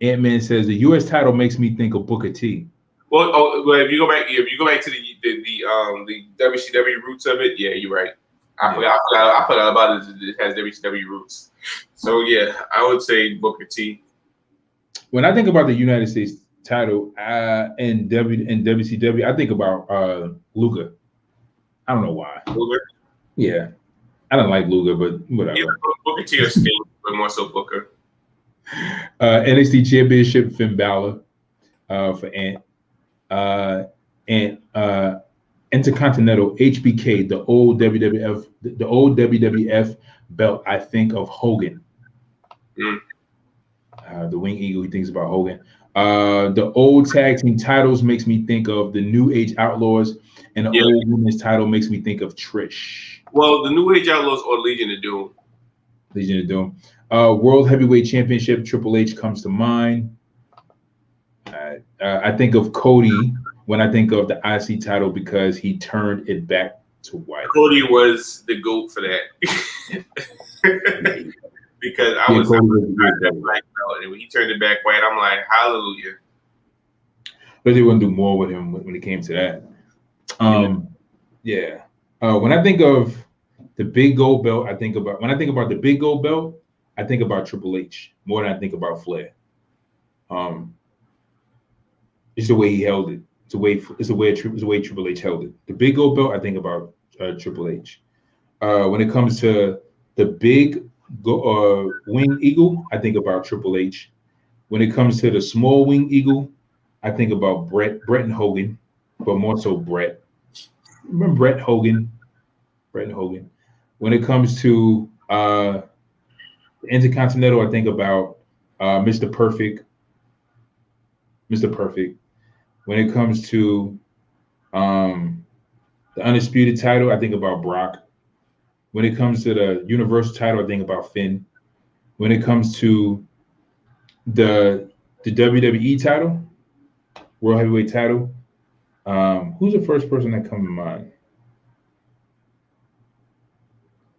Ant-Man says the U.S. title makes me think of Booker T. Well, if you go back to the WCW roots of it, yeah, you're right. I forgot about it. It has WCW roots. So yeah, I would say Booker T. When I think about the United States title and WCW, I think about Luger. I don't know why. Luger? Yeah. I don't like Luger, but whatever. Yeah, Booker T or Sting, but more so Booker. NXT Championship, Finn Balor for Ant. Intercontinental HBK, the old WWF belt. I think of Hogan. The Wing Eagle. He thinks about Hogan. The old tag team titles makes me think of the New Age Outlaws, and the old women's title makes me think of Trish. Well, the New Age Outlaws or Legion of Doom. Legion of Doom. World Heavyweight Championship, Triple H comes to mind. I think of Cody when I think of the IC title because he turned it back to white. Cody was the GOAT for that. Because I was like, when he turned it back white, I'm like, hallelujah. But they wouldn't do more with him when it came to that. When I think of the big gold belt, when I think about the big gold belt, I think about Triple H more than I think about Flair. It's the way he held it. It's the way Triple H held it. The big gold belt, I think about Triple H. When it comes to the big wing eagle, I think about Triple H. When it comes to the small wing eagle, I think about Bret and Hogan, but more so Bret. Remember Bret and Hogan. When it comes to the Intercontinental, I think about Mr. Perfect. When it comes to the Undisputed title, I think about Brock. When it comes to the Universal title, I think about Finn. When it comes to the WWE title, World Heavyweight title, who's the first person that comes to mind?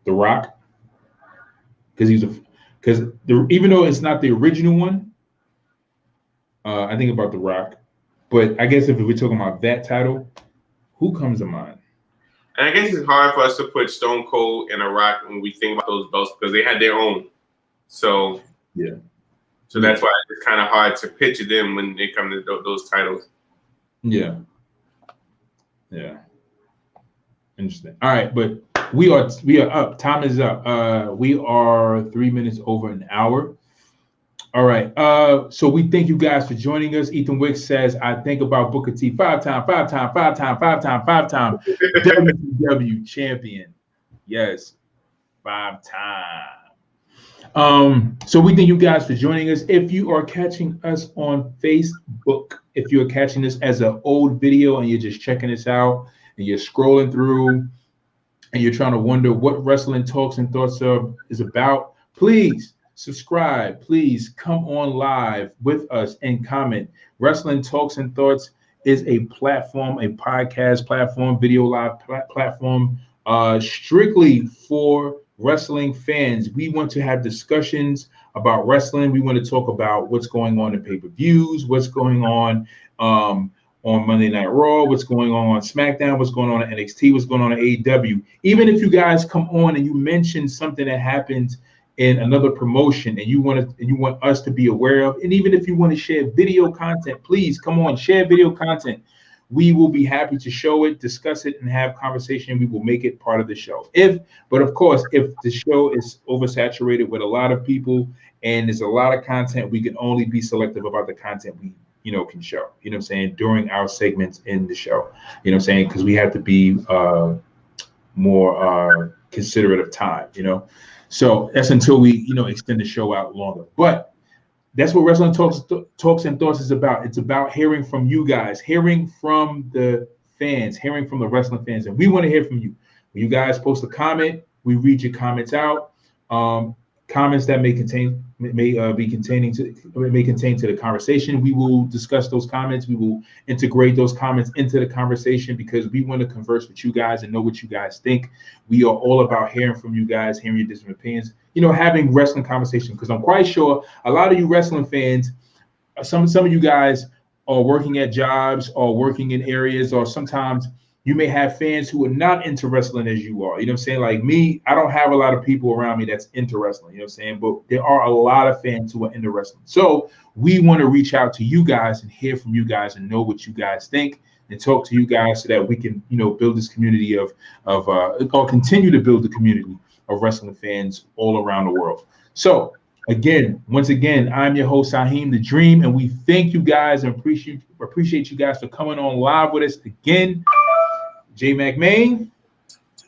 The Rock, because even though it's not the original one, I think about The Rock. But I guess if we're talking about that title, who comes to mind? And I guess it's hard for us to put Stone Cold and The Rock when we think about those belts because they had their own. So yeah. So that's why it's kind of hard to picture them when they come to those titles. Yeah. Yeah. Interesting. All right, but we are up. Time is up. We are 3 minutes over an hour. All right. So we thank you guys for joining us. Ethan Wicks says, I think about Booker T five-time WCW champion. Yes, 5-time. So we thank you guys for joining us. If you are catching us on Facebook, if you're catching this as an old video and you're just checking this out and you're scrolling through and you're trying to wonder what Wrestling Talks and Thoughts is about, please subscribe. Please come on live with us and comment. Wrestling Talks and Thoughts is a platform, a podcast platform, video live platform, strictly for wrestling fans. We want to have discussions about wrestling. We want to talk about what's going on in pay-per-views, what's going on Monday Night Raw, what's going on Smackdown, what's going on at NXT, what's going on at AEW. Even if you guys come on and you mention something that happened in another promotion and you want us to be aware of, and even if you want to share video content, please come on, share video content. We will be happy to show it, discuss it, and have conversation. We will make it part of the show. But of course, if the show is oversaturated with a lot of people and there's a lot of content, we can only be selective about the content we can show. You know what I'm saying? During our segments in the show. You know what I'm saying? Because we have to be more considerate of time. So that's until we extend the show out longer. But that's what Wrestling Talks and Thoughts is about. It's about hearing from you guys, hearing from the fans, hearing from the wrestling fans, and we want to hear from you. When you guys post a comment, we read your comments out. Comments that may contain to the conversation. We will discuss those comments. We will integrate those comments into the conversation because we want to converse with you guys and know what you guys think. We are all about hearing from you guys, hearing your different opinions, having wrestling conversation, because I'm quite sure a lot of you wrestling fans, some of you guys are working at jobs or working in areas, or sometimes you may have fans who are not into wrestling as you are. You know what I'm saying? Like me, I don't have a lot of people around me that's into wrestling. You know what I'm saying? But there are a lot of fans who are into wrestling. So we want to reach out to you guys and hear from you guys and know what you guys think and talk to you guys so that we can, build this community or continue to build the community of wrestling fans all around the world. So once again, I'm your host, Saheem the Dream, and we thank you guys and appreciate you guys for coming on live with us again. J McMain.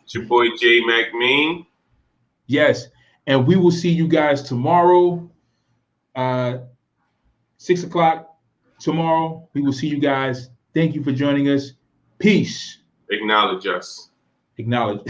It's your boy J McMain. Yes, and we will see you guys tomorrow, 6 o'clock tomorrow. We will see you guys. Thank you for joining us. Peace. Acknowledge us. Acknowledge.